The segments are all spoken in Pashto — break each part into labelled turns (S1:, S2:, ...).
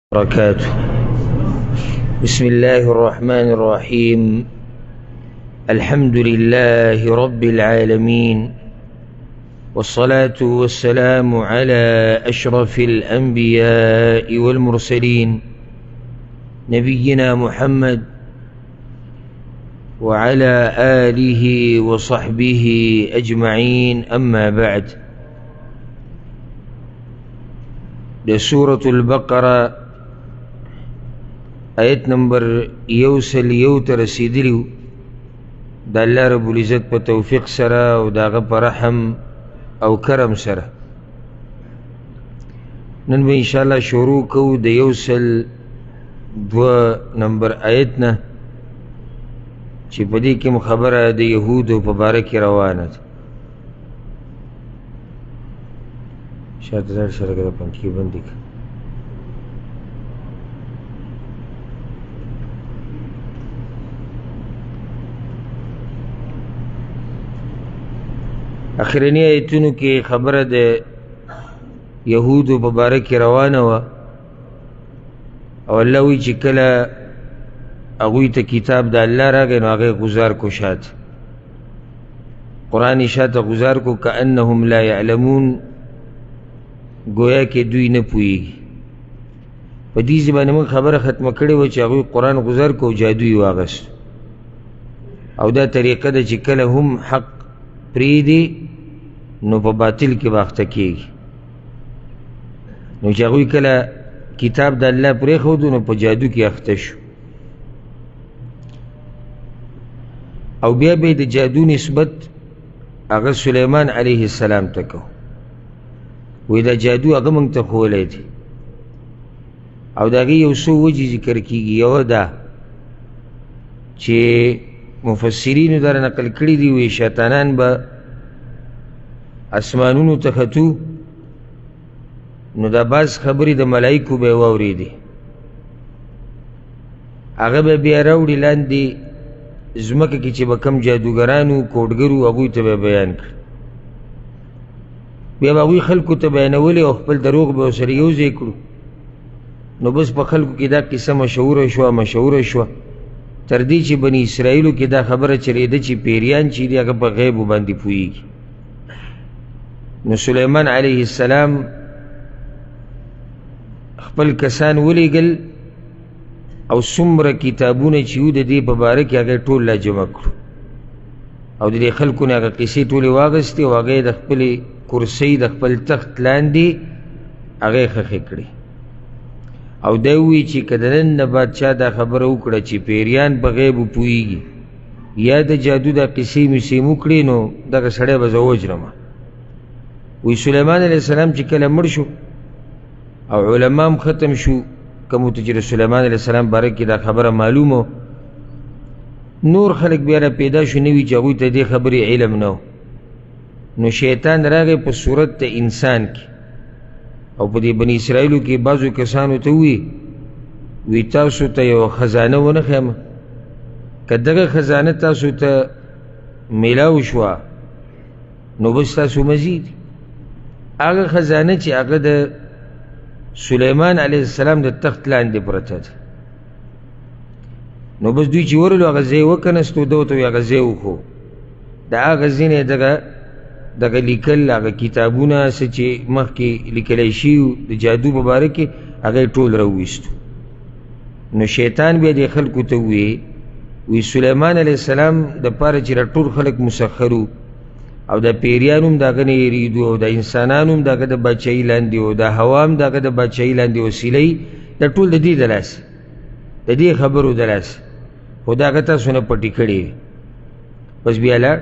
S1: وبركاته. بسم الله الرحمن الرحيم. الحمد لله رب العالمين، والصلاة والسلام على أشرف الأنبياء والمرسلين نبينا محمد وعلى آله وصحبه أجمعين. أما بعد، سورة البقرة آیت نمبر 101 ته رسیدلیو. د الله رب العزت په توفیق سره او داغه په رحم او کرم سره نن به انشاءالله شروع کوو د 102 نمبر آیت نه، چې په دې کې خبره د یهودو په باره کې روانه ده. شاید زر سره که د پنکې بندې که اخرنی آیتونو کې خبره د یهودو په باره کې روانه وه، او الله وی چې کله هغوی ته کتاب د الله راغی نو هغه غزار کو شاته، قرآن شاته غزار کو کأنهم لا یعلمون، گویا کې دوی نه پوهیږي. په دې باندې موږ خبره ختمه کړې وه چې هغوی قرآن غزار کو جادو یې واغست، او دا طریقه ده چې کله هم حق پرېږدي نو په باطل کې به اخته کېږي. نو چې هغوی کله کتاب د الله پرېښودو نو په جادو کې اخته شو، او بیا به د جادو نسبت هغه سلیمان علیه السلام ته کو، وی دا جادو هغه موږ ته ښوولی دی. او د هغې یو څو وجې ذکر کېږي. یوه دا چې مفسرینو در نقل کړي دي، وی شیطانان به اسمانونو ته ختو نو دا بعض خبرې د ملایکو به یې واورېدې، هغه به بیا راوړي لاندې ځمکه کې چې به کم جادوګرانو کوډګرو هغوی ته به بیان کړي، بیا به هغوی خلکو ته بیانولې او خپل دروغ به ورسره یو ځای کړو. نو بس په خلکو کې دا قصه مشهوره شوه تر دې چې بني اسرائیلو کې دا خبره چرېده چې پیریان چې دي هغه په غیبو باندې پوهېږي. نو سلیمان علیه السلام خپل کسان ولیږل او څومره کتابونه چې وو د دې په باره کې هغه ټول لا جمع کړو، او د دې خلکو نه هغه قصې ټولې واغستې او هغه یې د خپلې کرسۍ د خپل تخت لاندې هغه یې ښخې کړې. او دا وی چې که د نن نه بعد چا دا خبره وکړه چې پیریان په غیبو پوهېږي یا د جادو دا قصې مسې وکړې نو دغه سړی به زه وجرمه. وی سلیمان علیه السلام چې کله مړ شو او علما هم ختم شو، کومو ته چې د سلیمان علیه السلام باره کې دا خبره معلومه، نور خلک بیا را پیدا شو نوي چې هغوی ته دې خبرې علم نه و. نو شیطان راغی په صورت د انسان کې، او په دې بني اسرائیلو کې بعضو کسانو ته وی تاسو ته یو خزانه ونه ښیم، که دغه خزانه تاسو ته میلاو شوه نو بس تاسو مزید هغه خزانه چې هغه د سلیمان علیه السلام د تخت لاندې پرته ده. نو بس دوی چې ورلو هغه ځای وکنستو، ده ورته هغه ځای وښو، د هغه ځای نه دغه لیکل هغه کتابونه څه چې مخکې لیکلی شوي د جادو په باره کې هغه یې ټول راوویستو. نو شیطان بیا دې خلکو ته وی سلیمان علیه السلام دپاره چې ټول خلک مسخرو، او د پیریانو هم د هغه نه یېرېدو، او د انسانانو هم د هغه د باچایي لاندې و، د هوا هم د هغه د باچایي لاندې وسیلې دا ټول د دې د لاسه، د دې خبرو د لاسه، خو د هغه تاسو نه پټې کړې وې. بس بیا لاړ،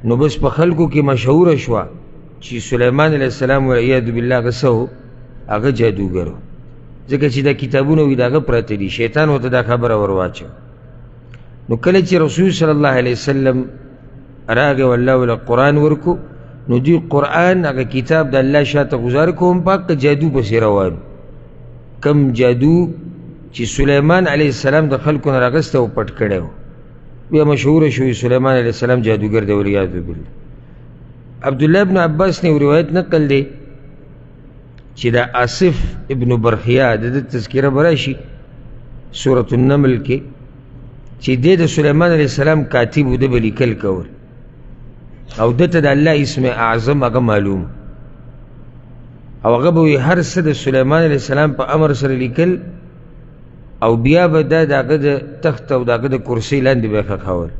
S1: نو بس په خلکو کې مشهوره شوه چې سلیمان علیه السلام والعیاذ بالله هغه څه و، هغه جادوګر و، ځکه چې دا کتابونه وي د هغه پراته دي، شیطان ورته دا خبره ور واچوه. نو کله چې رسول صلی الله علیه وسلم راغی او الله ورله قرآن ورکو، نو دوی قرآن هغه کتاب د الله شاته غزار کو، هم پاک جادو پسې روانو، کم جادو چې سلیمان علیه السلام د خلکو نه راغسته او پټ کړی و، بیا مشهوره شوی سلیمان علیه السلام جادوګر دی والعیاذ بالله. عبدالله ابن عباس نے روایت نقل دی چې دا آصف ابن برخیا د تذکره براشي سورة النمل کې چې د سلیمان علیه السلام کاتب و د به لیکل کول او دته د الله اسم اعظم هغه معلوم او هغه به وي هر څه د سلیمان علیه السلام په امر سره لیکل او بیا به دا د هغه د تخت او د هغه د کرسۍ لاندې به یې ښخول.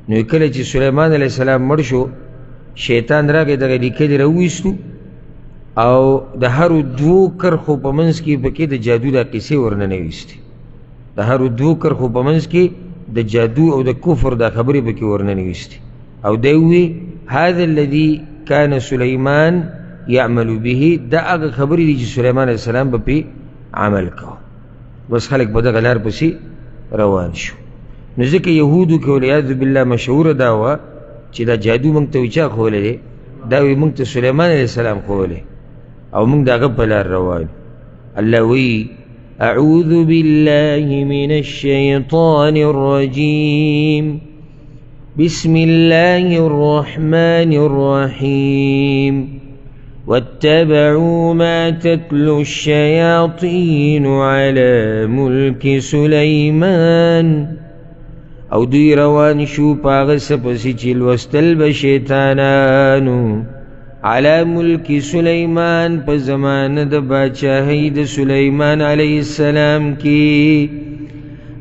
S1: نو کله چې سلیمان علیه السلام مړ شو شیطان راغی دغه لیکلي راوویستو او د هرو دوو کرښو په منځ کې پکې د جادو دا قصې ورننویستې. د هرو دوو کرښو په منځ کې د جادو او د کفر دا خبرې پکې ورننویستې او دی ووی هذا الذي كان سلیمان یعمل به، دا هغه خبرې دي چې سلیمان علیه السلام به پې عمل کوه. بس خلک په دغه لار پسې روان شو. نو ځکه یهودو کې والعیاذ بالله مشهوره دا وه چې دا جادو موږ ته وی چا ښوولی دی؟ دا وی موږ ته سلیمان علیه السلام ښوولی او موږ د هغه په لار روان. الله وی اعوذ بالله من الشیطان الرجیم بسم الله الرحمن الرحیم واتبعوا ما تتلو الشياطين على ملك سليمان او دوی روان شو پاغه څه پسې چې لوستل به شیطانانو على ملك سليمان په زمانه د باچاهۍ د سلیمان علیه السلام کې.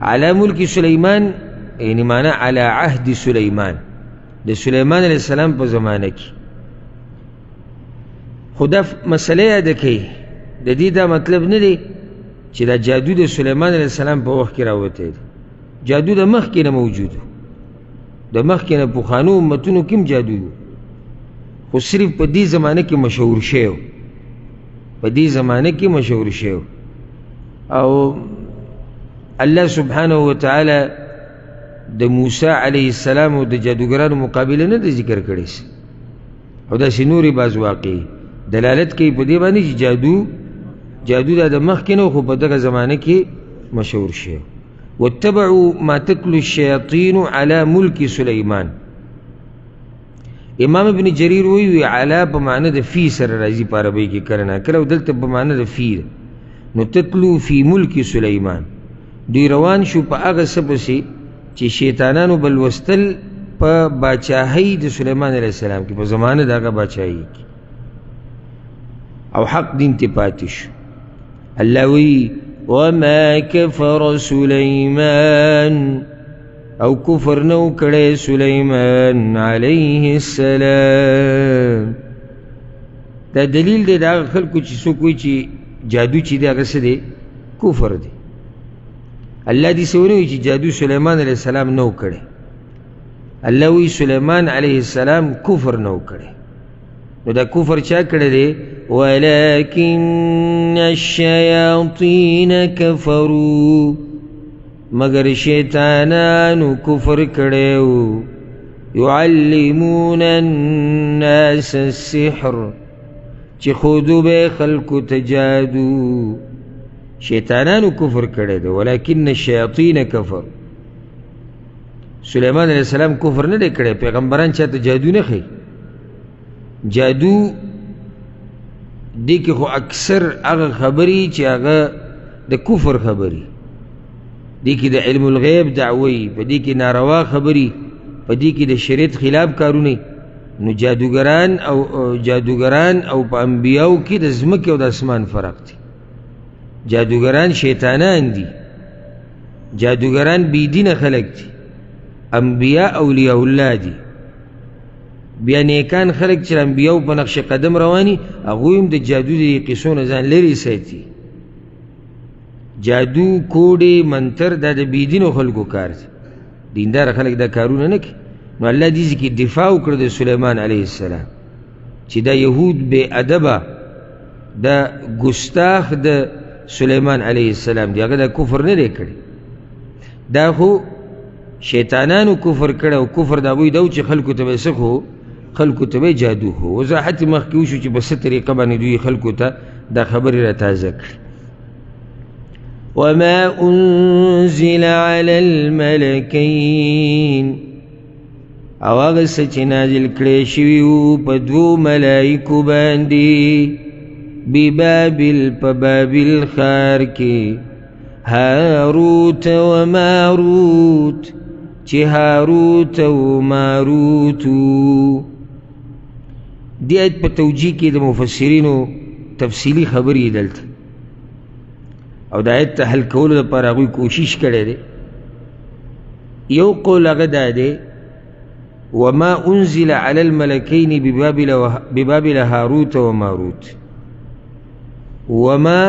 S1: على ملك سلیمان یعنی معنی على عهد سلیمان، د سلیمان علیه السلام په زمانه کې. خو دا مسئله یاده کوي د دې دا مطلب نه دی چې دا جادو د سلیمان علیه السلام په وخت کې راوتی دی. جادو د مخکې نه موجود و، د مخکې نه پخوانو امتونو کې هم جادو و، خو صرف په دې زمانه کې مشهور شوی، په دې زمانه کې مشهور شوی. او الله سبحانه وتعالی د موسی علیه السلام او د جادوګرانو مقابله نه د ذکر کړی او داسې نورې بعض واقعي دلالت کوي په دې باندې چې جادو دا د مخکې نه خو په دغه زمانه کې مشهور شوی. واتبعوا ما تتلو الشیاطین علی ملک سلیمان. امام ابن جریر وی علا په معنی د فی سره راځي په عربی کې کرنا کله دلته په معنی د فی. نو تتلو فی ملک سلیمان، دوی روان شو په هغه څه پسې چې شیطانانو به لوستل په باچاهۍ د سلیمان علیه السلام کې، په زمانه د هغه باچاهۍ کې، او حق دین ته پاتې شو. الله وی وما كفر سليمان او کفر نو کړی سلیمان علیه السلام. دا دلیل دی د هغه خلکو چې څوک وایي چې جادو چې دی هغه څه دی؟ کفر دی. الله دې څه ونه وایي چې جادو سلیمان علیه السلام نو کړی. الله وی سلیمان علیه السلام کفر نو کړی. نو دا کفر چا کړی دی؟ ولكن الشیاطین کفروا، مگر شیطانانو کفر کړیو. یعلمون الناس السحر، چې خودو به خلکو ته جادو. شیطانانو کفر کړی دی. ولكن الشیاطین کفر، سلیمان علیه السلام کفر نه دی کړی. پیغمبران چاته جادو نه ښیي. جادو دی کې خو اکثر هغه خبرې چې هغه د کفر خبرې دی کې، د علم الغیب دعوی، په دې کې ناروا خبرې، په دې کې د شریعت خلاف کارونه. نو جادوګران او په انبیاو کې د ځمکې او د اسمان فرق دی. جادوګران شیطانان دي، جادوګران بېدینه خلک دي، انبیاء اولیاء الله دي. بیا نیکان خلک چې انبیاو په نقش قدم رواني، هغوی هم د جادو د قصو نه ځان لرې ساتي. جادو کوډې منتر دا د بېدینو خلکو کار دی، دیندار خلک دا کارونه نه کوي. نو الله دې ځکه دفاع وکړه د سلیمان علیه السلام چې دا یهود بې ادبه، دا ګستاخ د سلیمان علیه السلام دی، هغه دا کفر نه دی کړی. دا خو شیطانانو کفر کړی او کفر د هغوی دا و چې خلکو ته به څه خو خلکو ته به جادو خو. وضاحت مخکې وشو چې په څه طریقه باندې دوی خلکو ته دا خبرې را تازه کړي. وما انزل على الملكين، او هغه څه چې نازل کړی شوي وو په دوو ملایکو باندې، ببابل په بابل ښار کې هاروت و ماروت چې هاروت و ماروتو. دی آیت په توجیه کې د مفسرینو تفصیلی خبرې دلته او د آیت ته حل کولو لپاره هغوی کوشش کړی دی. یو قول هغه دا دی وما انزل على الملكين ببابل هاروت و ماروت. وما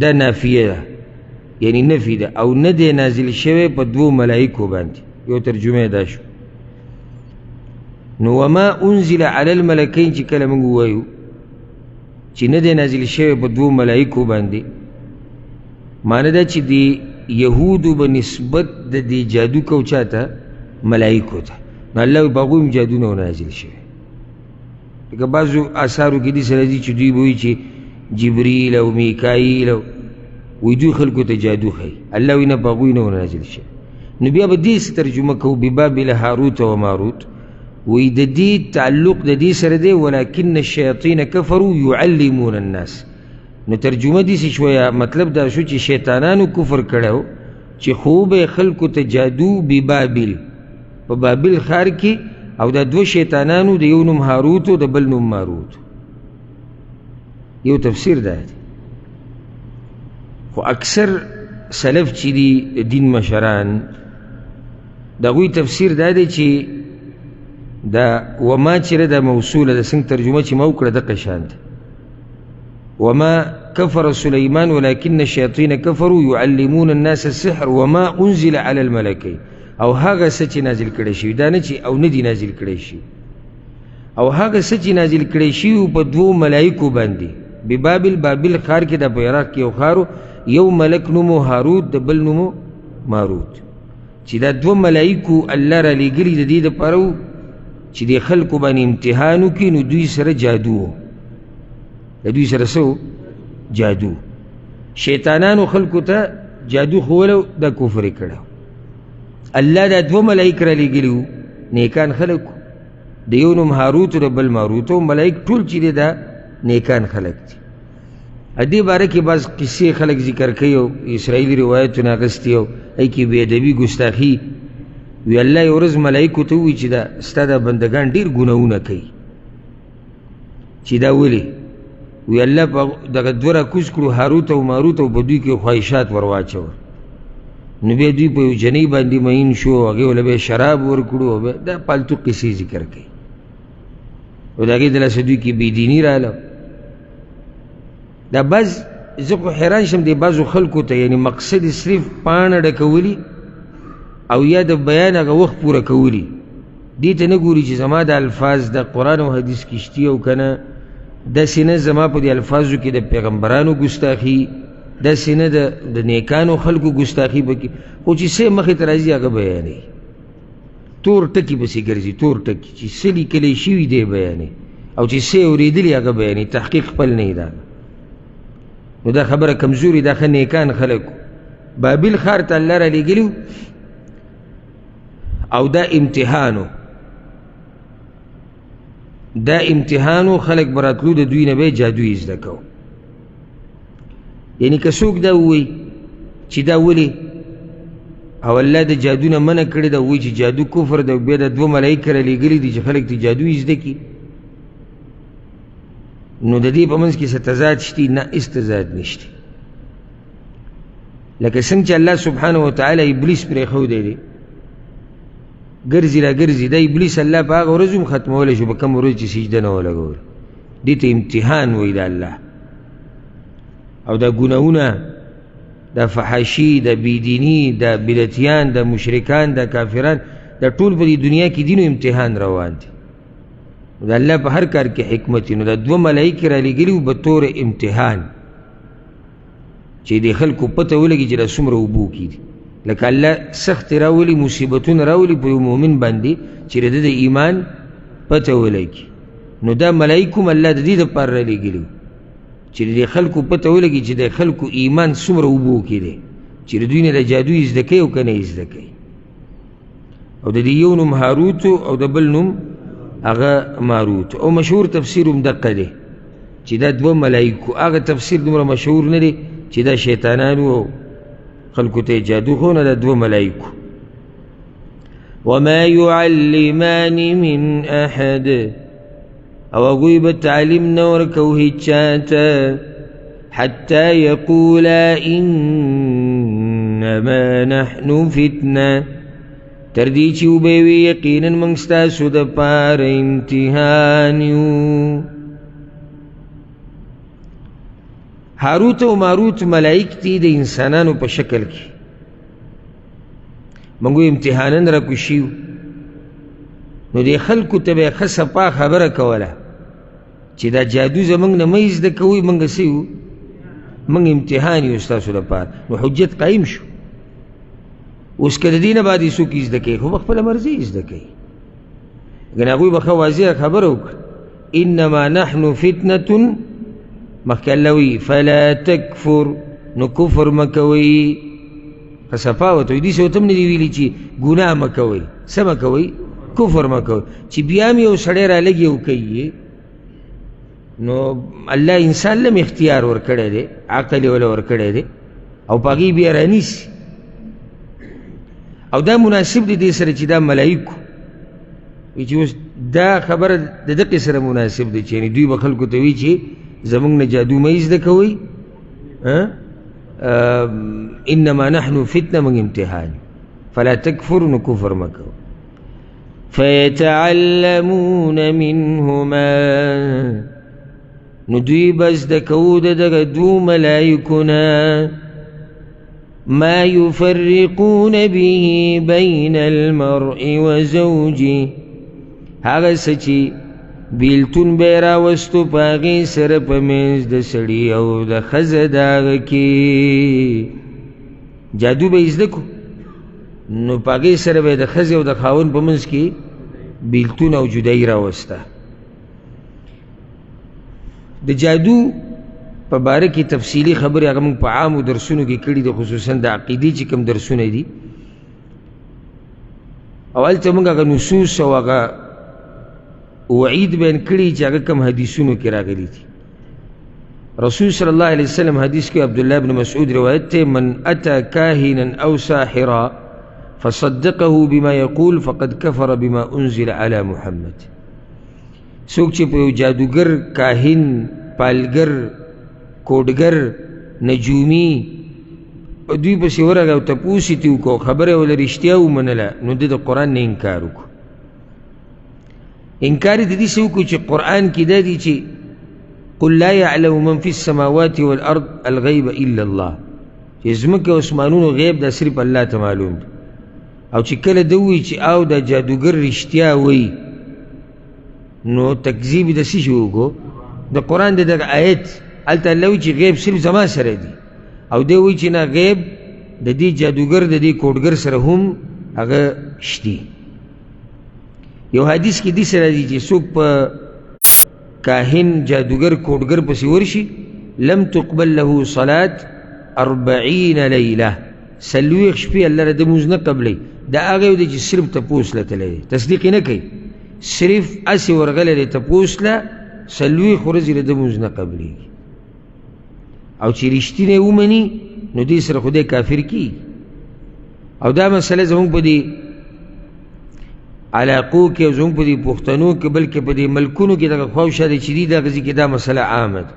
S1: دا نافیه ده یعنی نفی ده او نه دی نازل شوی په دوو ملائکو باندې. یو ترجمه دا شو. نو وما انزل على الملكين چې کله موږ ووایو چې نه دی نازل شوی په دوو ملائکو باندې، معنی دا چې دی یهودو به نسبت د دې جادو کو چاته ملائکو ته، نو الله په هغوی هم جادو نه نازل شوی. لکه بعضو آثارو کې دې سره دي چې دوی به وایي چې جبریل او میکائیل وی دوی خلکو ته جادو ښیي، الله وایي نه په هغوی نه نازل شوی. نو بیا به دې ترجمه کوو ببابل هاروت و ماروت، وی د دې تعلق د دې سره دی ولکن الشیاطین کفروا یعلمون الناس. نو ترجمه دې شویه مطلب دا شو چې شیطانانو کفر کړو چې خوب خلکو ته جادو ببابل په بابل ښار کې، او دا دو شیطانانو د یو نوم هاروت او د بل نوم ماروت. یو تفسیر دا دی. خو اکثر سلف چې دي دین مشران د هغوی تفسیر دا دی چې دا وما چې دا موصوله ده څنګه ترجمه چې ما وکړه دقه شان ده. وما كفر سليمان ولكن الشياطين كفروا يعلمون الناس السحر وما انزل على الملكين. او هغه څه چې نازل کړی شوي دا نه چې او نه دي نازل کړی شوي، او هغه څه چې نازل کړی شوي په دوو ملایکو باندې ببابل بابل ښار کې د په عراق کې یو ښارو، یو ملک نومو هاروت د بل نومو ماروت، چې دا دوه ملایکو الله را لېږلي د دې دپاره و چې د خلکو باندې امتحان وکړي. نو دوی سره جادو و، د دوی سره څه جادو. شیطانانو خلکو ته جادو ښولو دا کفر یې کړی. الله دا دوه ملایک را لېږلي وو نیکان خلک، د یو نوم هاروت او د بل ماروت، او ملایک ټول چې دی دا نیکان خلک دي. دې باره کې بعض قصې خلک ذکر کوي او اسرائیلي روایتونه اخیستي او هغې کې بې ادبي ګستاخي. وی الله یو ورځ ملایکو ته ووایي چې دا ستا دا بندګان ډېر ګناهونه کوي. چې دا ولې؟ وی الله په دغه دوه راکوز کړو هاروت او ماروت او په دوی کې خواهشات ور واچول. نو بیا دوی په یو جنۍ باندې مین شو، هغې وله به یې شراب ورکړو، دا پالتو قصې ذکر کوي. او د هغې د لاسه دوی کې بېدیني راغله. دا بعض زه خو حیران شم د بعضو خلکو ته، یعنې مقصد یې صرف پاڼه ډکولي او یا د بیان هغه وخت پوره کولی. دې ته نه ګوري چې زما د الفاظ د قرآن او حدیث کې شتي او که نه، داسې نه زما په دې الفاظو کې د پیغمبرانو ګستاخي، داسې نه د نیکانو خلکو ګستاخي پکې، خو چې څه مخې ته راځي هغه بیانوي. تور ټکي پسې ګرځي، تور ټکي چې څه لیکلی شوي دی بیانوي، او چې څه اورېدلي هغه بیانوي، تحقیق خپل نه دا. نو دا خبره کمزوري دا ښه نیکان خلکو بابل ښار ته الله را لېږلي او دا امتحانو، دا امتحانو خلق براتلو د دوی نه به جادوی زده کو. یعنی که څوک دا ووایي چې دا ولې او الله د جادو نه منع کړې ده، وایي چې جادو کفر ده، بیا د دوه ملایک را لېږلي دي چې خلک ته جادوی زده کړي، نو د دې په منځ کې څه تضاد شته؟ نه، هېڅ تضاد نشته. لکه څنګه چې الله سبحانه وتعالی ابلیس پرېښودی دی ګرځي را ګرځي، دا ابلیس الله په هغه ورځ هم ختمولی شو، په کوم ورځ چې سجده نه ولګول. دې ته امتحان وایي د الله. او دا ګناهونه، دا فحاشي، دا بېدیني، دا بدعتیان، دا مشرکان، دا کافران، دا ټول په دې دنیا کې دینو امتحان روان دي. د الله په هر کار کې حکمت نو دا دوه ملایکې را لېږلي وو به طور امتحان، چې د خلکو پته ولګي چې دا څومره اوبو کې دي. لکه الله سخت راولي، مصیبتونه راولي په یو مؤمن باندې چې د ده د ایمان پته ولګي. نو دا ملایکو هم الله د دې دپاره را لېږلي چې د خلکو پته ولګي چې د خلکو ایمان څومره اوبو کې دی، چې د دوی نه د جادو یې زده کوي او که نه یې زده کوي. او د دې یو نوم هاروت او د بل نوم هغه ماروت. او مشهور تفسیر هم دقه دی چې دا دوه ملایکو. هغه تفسیر دومره مشهور نه دی چې دا شیطانانو خلکو ته جادو خو نه، دا دوه ملایکو. وما يعلمان من احد، او هغوی به تعلیم نه ورکو هیچ چاته، حتى يقولا انما نحن فتنه، تر دې چې وبوي یقینا موږ ستاسو د پاره امتحان یو. هاروت او ماروت ملائک دي د انسانانو په شکل کې، موږ امتحانن را کوشیو. نو دې خلکو ته به ښه صفا خبره کوله چې دا جادو زموږ نه مه زده کوئ، موږ څه یو؟ موږ امتحان یو ستاسو لپاره. نو حجت قایم شو. اوس که د دې نه بعد یې څوک زده کوي، خو به خپله مرضي زده کوي. ګنې هغوی به ښه واضحه خبره وکړه، انما نحن فتنة، مخکې الله وایي فلا تکفر، نو کفر مه کوئ. ښه صفا ورته وایي. داسې ورته هم نه دي ویلي چې ګناه مه کوئ. څه مه کوئ؟ کفر مه کوئ. چې بیا هم یو سړی رالګي او کوي، نو الله انسان لم اختیار ورکړی دی، عقل یې وله ورکړی دی، او په هغې بیا رانیسي. او دا مناسب دی دې سره چې دا ملایکو وي، چې اوس دا خبره د دقې سره مناسب دی چې یعنې دوی به خلکو ته وي چې زموږ نه جادو مه زده کوئ، انما نحن فتنه، موږ امتحان، فلا تکفر، نو کفر مه کوئ. فیتعلمون منهما، نو دوی به زده کوو د دغه دوو ملایکو نه، ما يفرقون به بين المرء وزوجه، هغه څه چې بیلتون به یې راوستو په هغې سره په منځ د سړي او د ښځه د هغه کې. جادو به یې زده کړو، نو په هغې سره به یې د ښځې او د خاوند په منځ کې بیلتون او جدایي راوسته. د جادو په باره کې تفصیلي خبرې هغه موږ په عامو درسونو کې کړي دي، خصوصا د عقیدې چې کوم درسونه دي. او هلته موږ هغه نصوص او هغه وعید بیان کړي چې هغه کوم حدیثونو کې راغلي دي. رسول صلی الله علیه وسلم حدیث کې عبدالله بن مسعود روایت ته، من اتی کاهنا او ساحرا فصدقه بما يقول فقد كفر بما انزل على محمد. څوک چې په یو جادوګر، کاهن، پالګر، کوډګر، نجومي په دوی پسې ورغی او تپوس یې ترې وکړو، خبره یې ولې رښتیا ومنله، نو ده د قرآن نه انکار وکړو. انکار یې د دې څه وکړو چې قرآن کې دا دي چې قل لا يعلم من في السماوات والارض الغیب الا الله، چې ځمکې او اسمانونو غیب دا صرف الله ته معلوم دی. او چې کله ده ووایي چې او دا جادوګر رښتیا وایي، نو تکذیب د څه شي وکړو؟ د قرآن د دغه آیت. هلته الله وایي چې غیب صرف زما سره دی، او دی وایي چې نه، غیب د دې جادوګر د دې کوډګر سره هم هغه شتي. یو حدیث کې داسې راځي چې څوک په کاهن، جادوګر، کوډګر پسې ورشي، لم تقبل له صلاة 40 لیله، 40 شپې الله له ده لمونځ نه قبلوي. دا هغه یو دی چې صرف تپوس له تللی دی، تصدیق یې نه کوي، صرف هسې ورغلی دی تپوس له، 40 ورځې له ده لمونځ نه قبلېږي. او چې رښتینی ومني نو دې سره خدای کافر کیږي. او دا مسله زموږ په دې علاقو کې او زموږ په دې پښتنو کې، بلکې په دې ملکونو کې دغه خواوشا دی چې دي دغه ځای کې دا مسله عامه ده.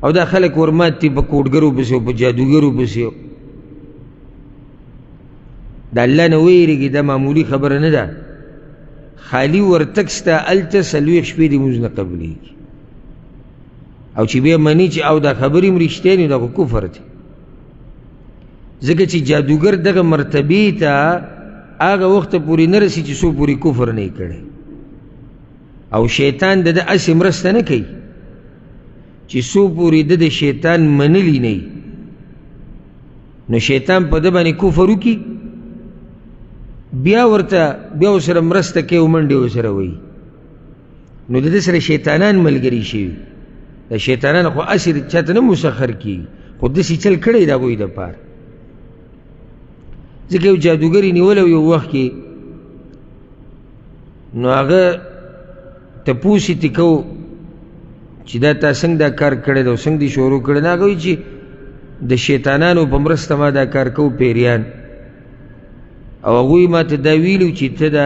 S1: او دا خلک ورمات دي په کوډګرو پسې او په جادوګرو پسې. د الله نه ویرېږي، دا معمولي خبره نه ده. خالي ورتګ سته، هلته 40 شپې دې لمونځ نه قبلېږي. او چې بیا مني چې او دا خبرې هم رښتیا دي، دا خو کفر دی. ځکه چې جادوګر دغه مرتبې ته هغه وخته پورې نه رسي چې څو پورې کفر نه یې کړی. او شیطان د ده هسې مرسته نه کوي چې څو پورې ده د شیطان منلی نه وي، نو شیطان په ده باندې کفر وکړي، بیا ورسره مرسته کوي او منډې ورسره وایي، نو د ده سره شیطانان ملګري شوي. د شیطانان خو هسې چاته نه مسخر کېږي، خو داسې چل کړی د هغوی دپاره. ځکه یو جادوګر یې نیولی یو وخت کې، نو هغه تپوس یې ترې کو چې دا تا څنګه دا کار کړی دی او څنګه دې شروع کړی. هغه وایي چې د شیطانانو په مرسته ما دا کار کو پیریان، او هغوی ما ته دا ویلو چې ته دا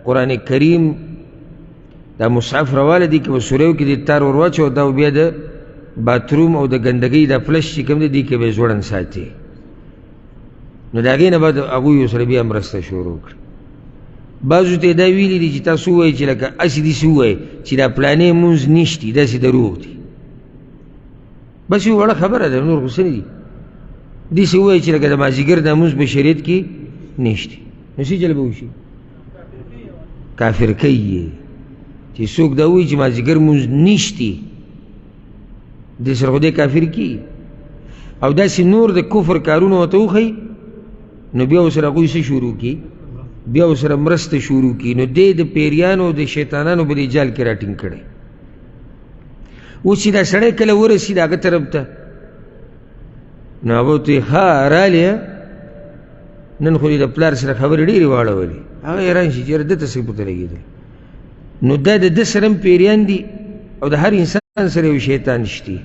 S1: قرآن کریم دا مصحف راواله دي کې به سوریو کې دې تار ور واچوه، دا بیا د باتروم او د ګندګۍ دا فلش چې کوم دی دې کې به یې ځوړند ساتي. نو د هغې نه بعد هغوی ورسره بیا مرسته شروع کړه. بعضو ته یې دا ویلي دي چې تاسو ووایئ چې لکه هسې داسې ووایئ چې دا پلانې مونځ نشتي، داسې دروغ دي. بس یو وړه خبره ده، نور خو څه نه دي. داسې ووایئ چې لکه د مازدیګر دا مونځ په شریعت کې نشتي، نو څه چل به وشي؟ کافر کوي یې چې څوک دا وایي چې مازدیګر مونځ نشتي، دې سره خو دې کافر کیږي. او داسې نور د کفر کارونه ورته وښیي، نو بیا ورسره هغوی څه شروع کړي؟ بیا ورسره مرسته شروع کړي. نو دې د پیریانو او د شیطانانو په دې جال کې راټینګ کړی. اوس چې دا سړی کله ورسېد هغه طرف ته، نو هغه ورته وایي ښه رالې، نن خو دې د پلار سره خبرې ډېرې واړولې. هغه حیران شي چې یاره ده ته څه پته لګېدل. نو دا د ده سره هم پیریان دي او د هر انسان سره یو شیطان شتي.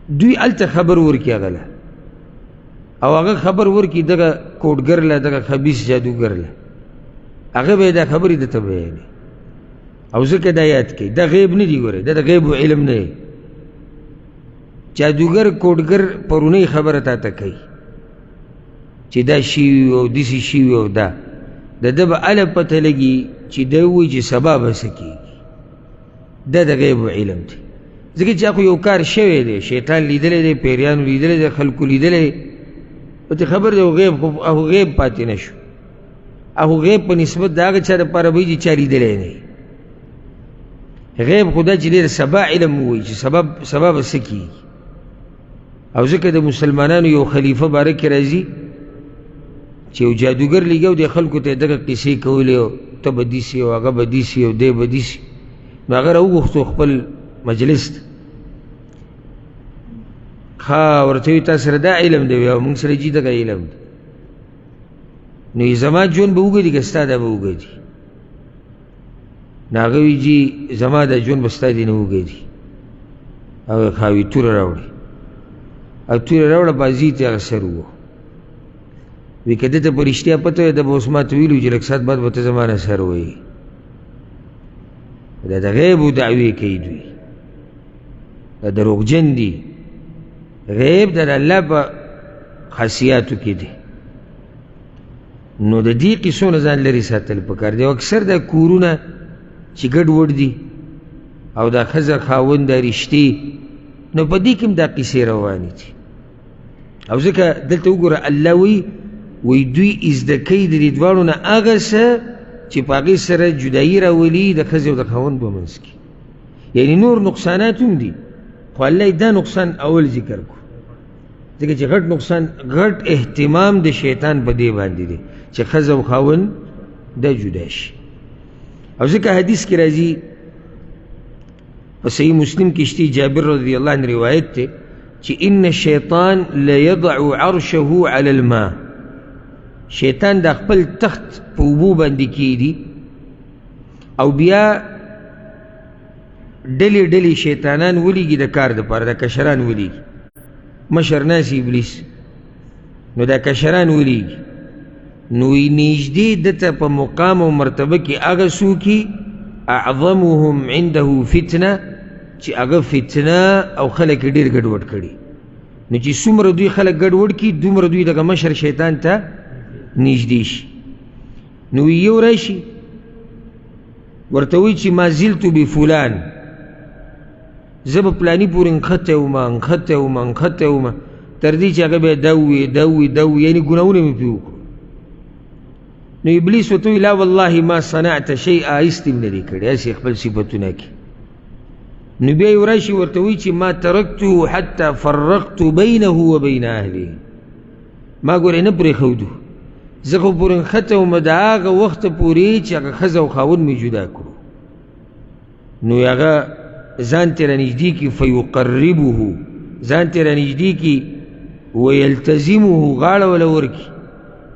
S1: دوی هلته خبر ورکړي هغه له، او هغه خبر ورکړي دغه کوډګر له، دغه خبیث جادوګر له، هغه به یې دا خبرې درته بیانوي. او ځکه دا یاد کړئ، دا غیب نه دي. ګورئ دا د غیب علم نه دی. جادوګر کوډګر پرونی خبره تا ته کوي چې دا شوي او داسې شوي، او دا د ده به هله پته لګي چې دی ووایي چې سبا به څه کېږي. دا د غیب علم دی. ځکه چې خو یو کار شوی دی، شیطان لیدلی دی، پیریانو لیدلی دی، خلکو لیدلی دی، ورته خبر دی. غیب خو هغو غیب پاتې نه شو. هغو غیب په نسبت د هغه چا دپاره به وي چې چا لیدلی نه وي. غیب خو دا چې دی د سبا علم ووایي چې سبا به څه کېږي. او ځکه د مسلمانانو یو خلیفه باره کې راځي چې یو جادوګر لګي او د خلکو ته یې دغه قصې کولې، او ته به داسې او هغه به داسې او دی به داسې. نو هغه راوغوښتو خپل مجلس ته، ښه ورته وایي تا سره دا علم دی او موږ سره جي دغه علم دی. نو یې زما ژوند به اوږدي که ستا دا به اوږدي؟ نو هغه وایي جي زما دا ژوند به ستا دی نه اوږدي. هغه ښه وایي توره راوړئ. او توره راوړه، بازي ته هغه سر ووهه. وی که ده ته په رښتیا پته وی ده به اوس ما ته ویلي چې لږ ساعت بعد به ته زما نه سر وهي. دا د غیبو دعوې کوي دوی، دا دروغجن دي. غیب د الله په خاصیاتو کې دی. نو د دې قصو نه ځان لرې ساتل پکار دی. او اکثر دا کورونه چې ګډ وډ دي او دا ښځه خاوند دا رشتې، نو په دې کې هم دا قصې روانې دي. او ځکه دلته وګوره الله وی دوی ازده کوي د دې دواړو نه هغه څه چې په هغې سره جدایي راولي د ښځې او د خاوند په منځ کې. یعنې نور نقصانات هم دي، خو الله دا نقصان اول ذکر کړو، ځکه چې غټ نقصان، غټ اهتمام د شیطان په دې باندې دی چې ښځه او خاوند دا جدا شي. او ځکه حدیث کې راځي په صحیح مسلم کې شته، جابر رضی الله عنه روایت دی چې ان الشیطان لیضع عرشه علی الماء، شیطان د خپل تخت په اوبو باندې کیږي. او بیا ډلې ډلې شیطانان ولیږي د کار دپاره، د کشران ولیږي. مشر ناس ابلیس، نو دا کشران ولیږي. نو نږدې دته په مقام او مرتبه کې هغه څوک اعظمهم عنده فتنه، چې هغه فتنه او خلک ډېر ګډوډ کړي. نو چې څومره دوی خلک ګډوډ کړي، دومره دوی دغه مشر شیطان ته نږدې شي. نو یو راشي ورته وایي چې ما زلت بفلان، زه به پلاني پورې نښتی وم تر دې چې هغه به یې دا ووي، یعنې ګناهونه مې پرې وکړو. نو ابلیس ورته وایي لا والله ما صنعت شیئا، هېڅ دې نه دي کړی، هسې خپل صفتونه کې. نو بیا یو راشي ورته وایي چې ما ترکته حتی فرقت بینه و بین اهله، ما ګورې نه پرېښودو، زه خو پورې نښتی وم د هغه وخته پورې چې هغه ښځه او خاوند مې جدا کړو. نو هغه ځان ته رانږدې کړي، فیقربه، ځان ته رانږدې کړي، ویلتزمه، غاړه وله ورکړي،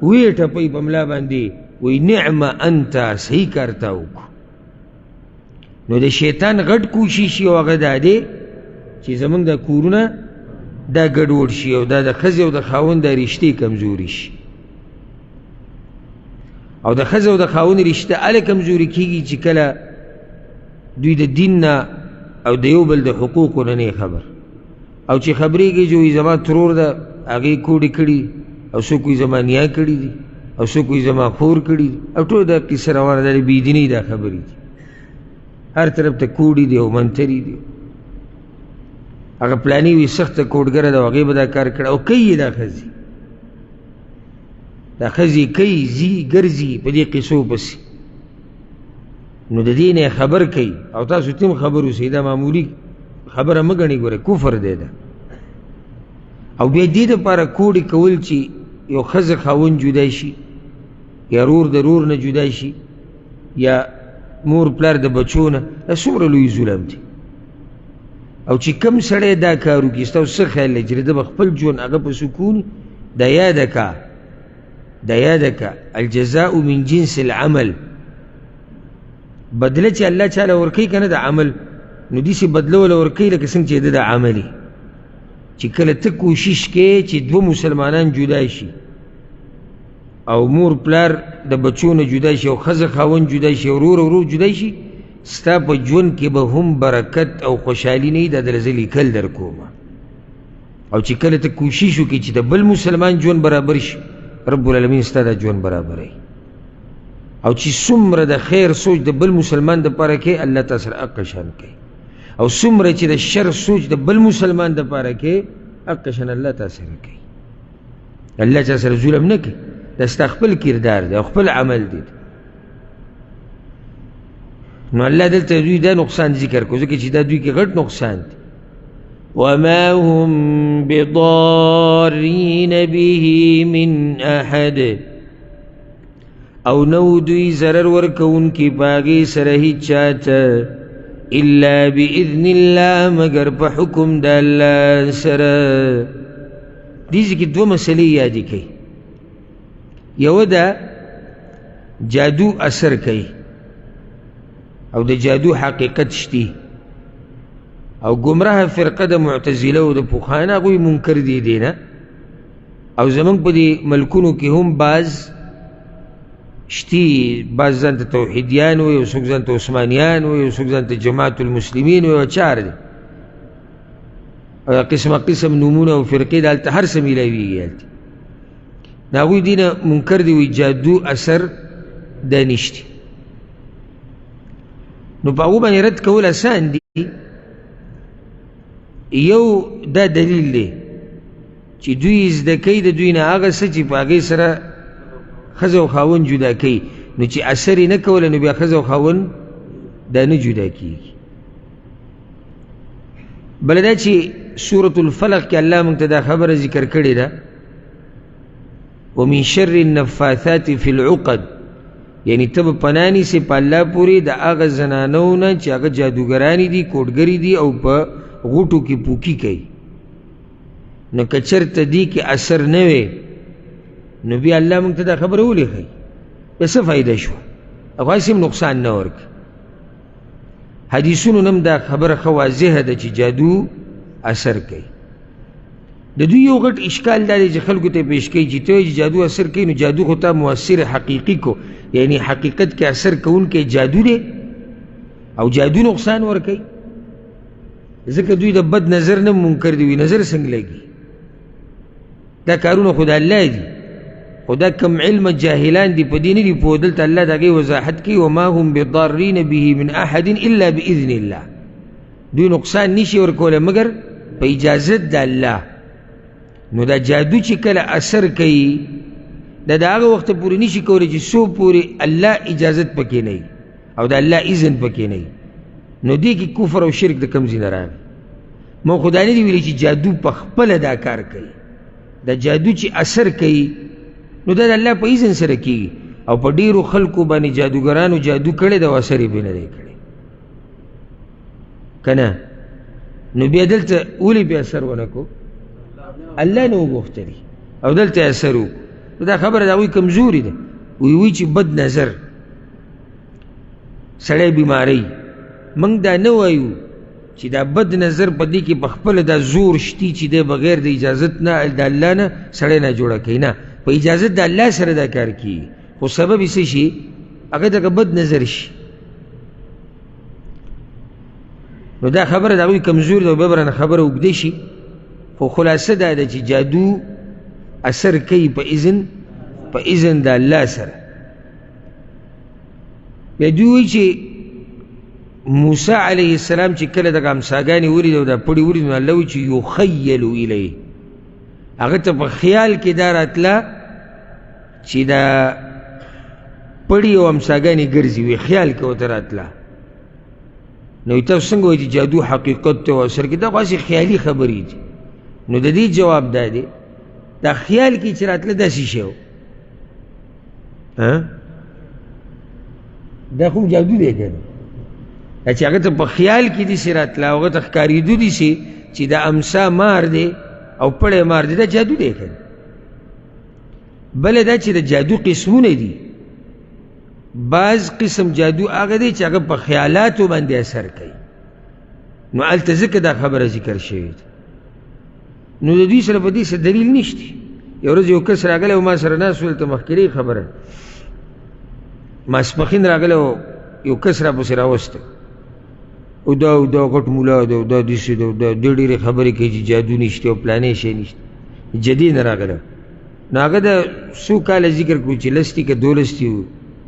S1: ویې ټپوي په ملا باندې، وی نعم انت، صحیح کار تا وکړو. نو د شیطان غټ کوشش یو هغه دا دی چې زمونږ د کورونه دا ګډوډ شي او دا د ښځې او د خاوند د رشتې کمزوري شي او د ښځې او د خاوند رشته هله کمزوري کېږي چې کله دوی د دین نه او د یو بل د حقوقو نه نه خبر او چې خبرېږي چې وایي زما ترور ده هغې کوډې کړي او څوک وایي زما نیا کړي دي او څوک وایي زما خور کړي دي او ټول دا قصه روانه ده د بېدینۍ دا خبرې دي هر طرف ته کوډې دي او منترې دي هغه پلانې وي سخته کوډګره ده او هغې به دا کار کړی او کوي یې دا ښځې دا ښځې کوي ځي ګرځي په دې قصو پسې نو د دې نه خبر کوي او تاسو تم خبر اوسئ دا معمولي خبره مه ګڼئ ګوره کفر دی ده او بیا دې دپاره کوډې کول چې یو ښځه خاوند جدا شي یا رور د رور نه جدا شي یا مور پلار د بچو نه دا څومره لوی ظلم دی او چې کم سړی دا کار وکړي ستاسو څه خیال دی چې د به خپل ژوند هغه په سکون دا یاده کا دا یاده کا الجزاء من جنس العمل بدله چې الله چاله ورکوي که نه د عمل نو داسې بدله وله ورکوي لکه څنګه چې د عملي چې کله ته کوشش کوې چې دوه مسلمانان جدا شي او مور پلار د بچو نه جدا شي او ښځه خاوند جدا شي او ورور ورور جدا شي ستا په ژوند کې به هم برکت او خوشحالي نه وي دا دله زه لیکل در کومه او چې کله ته کوشش وکړې چې د بل مسلمان ژوند برابر شي رب العالمین ستا دا ژوند برابروي او چې څومره د خیر سوچ د بل مسلمان دپاره کوي الله تا سره هغه شان کوي او څومره چې د شر سوچ د بل مسلمان دپاره کوي هغه شان الله تا سره کوي الله چا سره ظلم نه کوي دا ستا خپل کردار دی او خپل عمل دی نو الله دلته دوی دا نقصان ذکر کو ځکه چې دا دوی کې غټ نقصان دی وما هم بضارین به من احد او نو دوی ضرر ورکوونکي په هغې سره هېڅ چاته الا باذن الله مگر په حکم د الله سره دې کې دوه مسلې یادې کوي یوه ده جادو اثر کوي او د جادو حقیقت شتي او گمراه فرقه د معتزله او د پوخانه هغوی منکر دي دی نه او زمونږ په دې ملکونو کې هم بعض شتي بعض ځان ته توحیدیان وي او څوک ځان ته عثمانیان وي او څوک ځان ته جماعت المسلمین وي او چار دي او قسمه قسم نومونه او فرقې د هلته هر څه میلاویږي هلته د هغوی دې نه منکر دي وي جادو اثر دا نشته نو په هغو باندې رد کول اسان دي یو دا دلیل دی چې دوی زده کوي د دوی نه هغه څه چې په هغې سره ښځه او خاوند جدا کوي نو چې اثر یې نه کوله نو بیا ښځه او خاوند دا نه جدا کېږي بله دا چې سورة الفلق کې الله موږ ته دا خبره ذکر کړې ده ومن شر النفاثات في العقد یعنی ته به پناه نیسې په الله پورې د هغه زنانو نه چې هغه جادوګرانې دي کوډګرې دي او په غوټو کې پوکي کوي نو که چېرته دې کې اثر نه وی نو بیا الله موږ ته دا خبره ولې ښایي بیا څه فایده شوه هغه هسې هم نقصان نه ورکړي حدیثونو نه هم دا خبره ښه واضحه ده چې جادو اثر کوي د دوی یو غټ اشکال دا دی چې خلکو ته پیش کوي چې ته وایي چې جادو اثر کوي نو جادو خو ته مؤثر حقیقي کو یعنی حقیقت کې اثر کوونکی جادو دی او جادو نقصان ورکوي ځکه دوی د بد نظر نه منکر دي وي نظر څنګه لګي دا کارونه خو د الله دي خو دا کم علم جاهلان دي په دې نه دي پوه دلته الله د هغې وضاحت کوي وما هم بضارین به من احد الا باذن الله دوی نقصان نشي ورکولی مګر په اجازت د الله نو دا جادو چې کله اثر کوي دا د هغه وخته پورې نشي کولی چې څو پورې الله اجازت پکې نه وي او د الله اذن پکې نه وي نو دې کې کفر او شرک د کوم ځای نه راغی ما خو دا نه دي ویلي چې جادو په خپله دا کار کوي دا جادو چې اثر کوي نو دا د الله په اذن سره کېږي او په ډېرو خلکو باندې جادوګرانو جادو کړی دا او اثر یې پرې نه دی کړی که نه نو بیا دلته ولې بیا اثر ونه کړو الله نه وغوښتلي او دلته اثر وکړو نو دا خبره د هغوی کمزوري ده وی چې بد نظر سړی بیماری موږ دا نه وایو چې دا بد نظر په دې کې په خپله دا زور شتي چې دی بغیر د اجازت نه د الله نه سړی نه جوړه کوي نه په اجازت د الله سره دا کار کیږي خو سبب یې څه شي هغه دغه بد نظر شي نو دا خبره د هغوی کمزور ده او بیا به رانه خبره اوږده شي خو خلاصه دا ده چې جادو اثر کوي په اذن د الله سره بیا دوی وایي چې موسی علیه السلام چې کله دغه امساګانې ولید او دا پړي ولید نو الله وایي چې یخیل الیه هغه ته په خیال کې دا راتله چې دا پړي او امساګانې ګرځي وي خیال کې ورته راتله نو تاسو څنګه وایي چې جادو حقیقت ته او اثر کوي دا خو هسې خیالي خبرې دي نو د دې جواب دا دی دا خیال کې چې راتله داسې شی و دا خو جادو دی که نه چې هغه ته په خیال کې داسې راتله هغه ته ښکارېدو داسې چې دا امسا مار دی او پړی مار دی دا جادو دی که نه بله دا چې د جادو قسمونه دي بعض قسم جادو هغه دی چې هغه په خیالاتو باندې اثر کوي نو هلته ځکه دا خبره ذکر شوې ده نو د دوی سره په دې څه دلیل نشته یو ورځ یو کس راغلی او ما سره ناست و هلته مخکې خبره ماسپښین راغلی او یو کس را پسې راوسته او دا غټ ملا ده او دا داسې ده او دا ډېرې خبرې کوي چې جادو نشته او پلانې شی نشته جدي نه راغلی نو هغه د څو کاله ذکر کړو چې لس دي که 12 دي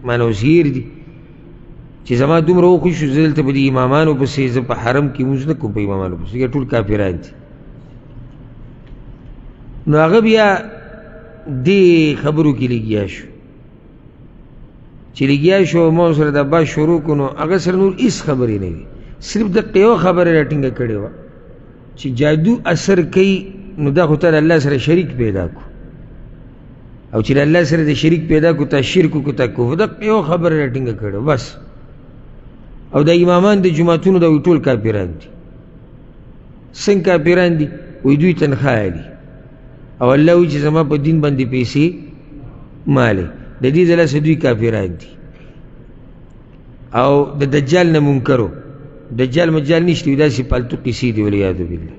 S1: مانه اوس هیر دي چې زما دومره وخوښ شو زه دلته په دې امامانو پسې زه په حرم کې لمونځ نه کوم په امامانو پسې ټول کافران دي نو هغه بیا دې خبرو کې لګیا شو چې لګیا شو ما سره د بحث شروع کړو نو هغه سره نور هېڅ خبرې نه وي صرف دقه یوه خبره راټینګه کړې وه چې جادو اثر کوي نو دا خو تا د الله سره شریک پیدا کړو او چې د الله سره د شریک پیدا کړو تا شرک وکړو تا کفر دقه یوه خبره راټینګه کړې بس او د امامان د جوماتونو دا ټول کافران دي څنګه کافران دي وایي دوی تنخواه اخلي او الله وایي چې زما په دین باندې پیسې مالې د دې ځله څه دوی کافران دي او د دجال نه منکرو دجال مجال نشته وي داسې پالتو قیسې دي والعیاذ بالله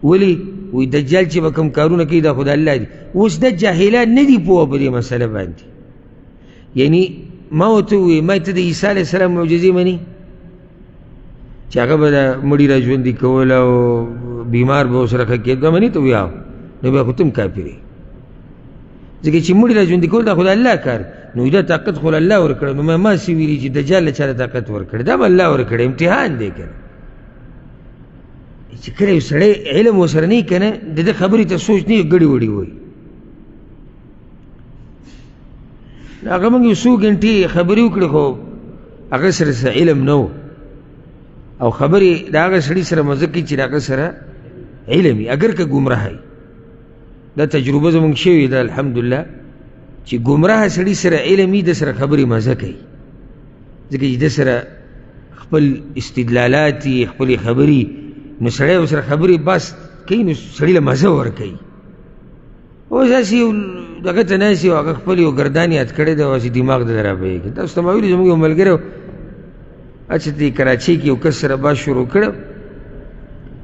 S1: ولې وایي دجال چې به کوم کارونه کوي دا خو د الله دي اوس د جاهلان نه دي پوه په دې مسله باندې یعنی ما ورته ووایي ما ته د عیسی علیه السلام معجزې مني چې هغه به د مړي را ژوندي کول او بیمار به ورسره ښه کېد دا مني ته وایي نو بیا خو ته هم کافر یې ځکه چې مړي را ژوندي کول دا خو د الله کار نو دا طاقت خو الله ورکړی نو ما هسې ویلي چې دجال له چا طاقت ورکړی دا به الله ورکړی امتحان دی که نه چې کله یو سړی علم ورسره نه وي که نه د ده خبرې ته سوچ نه وي ګډې وډې وایي هغه موږ یو څو ګنټې خبرې وکړې خو هغه سره څه علم نه و او خبرې د هغه سړي سره مزه کوي چې د هغه سره علم وي اگر که ګمراه وي دا تجربه زموږ شوې ده الحمدلله چې ګمراه سړي سره علم وي د سره خبرې مزه کوي ځکه چې د سره خپل استدلالات وي خپلې خبرې نو سړی ورسره خبرې بس کوي نو سړي له مزه ورکوي اوس هسې یو دغه ته ناست یو هغه خپل یو ګردان یاد کړی دی او هسې دماغ د را بهېږي تاسو ته ما ویلي زموږ یو ملګری و اچھا دې کراچۍ کې یو کس سره بحث شروع کړی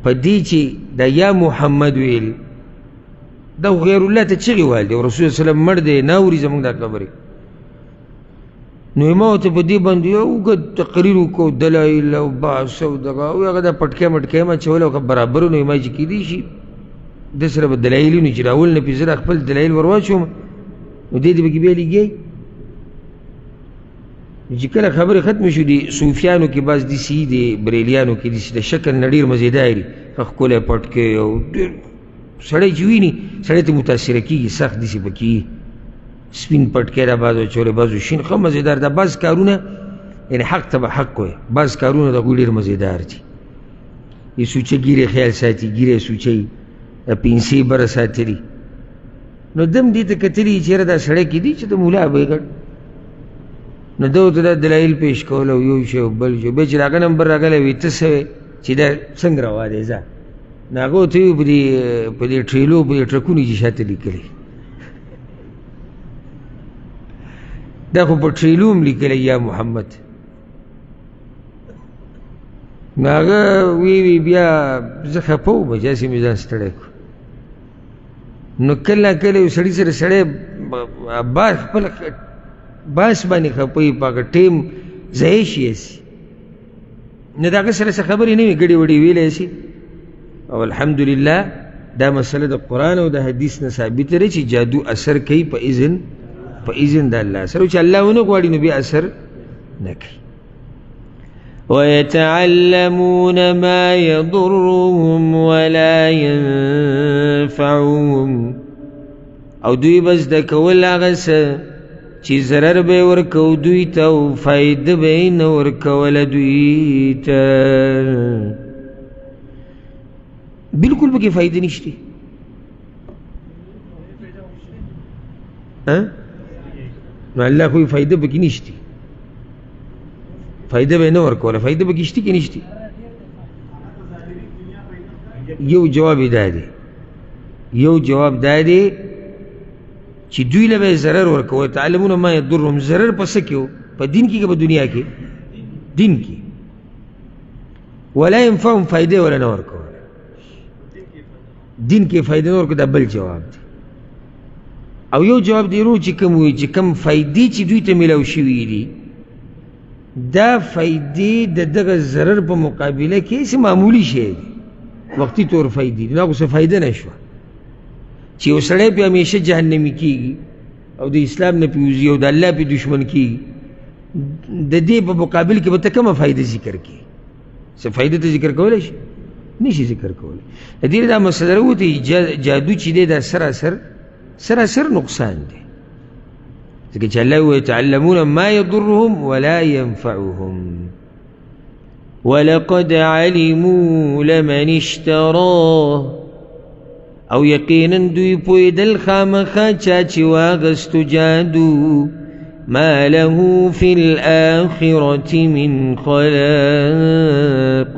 S1: په دې چې دا یا محمد ویل دا غیر الله ته چغې ویل دی او رسول صلی الله مړ دی نه اوري زموږ دا خبرې نو ما ورته په دې باندې یو اوږد تقریر وکړو دلایل او بحث او دغه او هغه دا پټکی مټکی م اچول او برابر نو ما چې کېدی شي د سره به دلایل وي نو چې راول نه پې زه خپل دلایل ور واچوم نو دې دې پکې بیا لګیایي چې کله خبرې ختمې شو دي صوفیانو کې بعض داسې دي بریلیانو کې داسې د شکل نه ډېر مزېدار دي ښه ښکلی پټکی او ډېر سړی چې ویني سړی ته متاثره کېږي سخت داسې پکې سپین پټکی دا بعض اچولی بعضو شین ښه مزېدار دا بعض کارونه یعنې حق ته به حق وایي بعض کارونه د هغوی ډېر مزېدار دي یې سوچه ګیرې خیال ساتي ګیرې سوچوي پنسې بره ساتلي نو دم دې ته کتلي چېرې دا سړی کې دي چې د ملا به یې ګډ نو ده ورته دا دلایل پیش کول او یو شی او بل شی بیا چې د هغه نمبر راغلی وایي ته څه وی چې دا څنګه روا دی ځه نو هغه ورته وي په دې ټریلو په دې ټرکونو چې شاته لیکلي دا خو په ټریلو هم لیکلی یا محمد نو هغه وی بیا زه خفه وم چې هسې مې ځان ستړی کړو. نو کله کله یو سړي سره سړی خپل باس باندې خفه وي په هغه ټیم ضایع شي هسې نو د هغه سره څه خبرې نه وي ګډې وډې ویلی شي. او الحمدلله دا مسله د قرآن او د حدیث نه ثابته ده چې جادو اثر کوي په اذن د الله سره، چې الله ونه غواړي نو بیا اثر نه کوي.
S2: ويتعلمون ما يضرهم ولا ينفعهم، او دوی بس د کول هغه څه چې ضرر به ورکو دوی ته او فایده به نه ورکوله دوی ته.
S1: بالکل پکې فایده نشته. نو الله کوئی فایده پکې نشته، فایده به نه ورکوله، فایده پکې شته کې نشته. یو جواب دا دی چې دوی له به ضرر ورکوه. تعلمون ما یضرهم، ضرر په څه کې و؟ په دین کې که په دنیا کې؟ دین کې. ولا ينفعهم، فایده ولا نه ورکوه. دین کې فایده نه ورکوه، دا بل جواب دی. او یو جواب دی رو چې کوم وي چې کوم فایدې چې دوی ته میلاو شوي دي دا فایدې د دغه ضرر په مقابله کې څه معمولی شی دی، وقتي طور فایدې دي، نو هغه څه فایده نه شوه چې یو سړی پې همیشه جهنمي کېږي او د اسلام نه پې وځي او د الله پې دشمن کېږي. د دې په مقابل کې به ته کومه فایده ذکر کړې؟ څه فایده ته ذکر کولی شي؟ نشي ذکر کولی. د دې دا مسله راوتې جادو چې دی دا سراسر نقصان دی، ځکه چې الله وایي يتعلمون ما يضرهم ولا ينفعهم
S2: ولقد علموا لمن اشتراه، او یقینا دوی پوهېدل خامخا چا چې واغستو جادو ما له فی الآخرة من خلاق،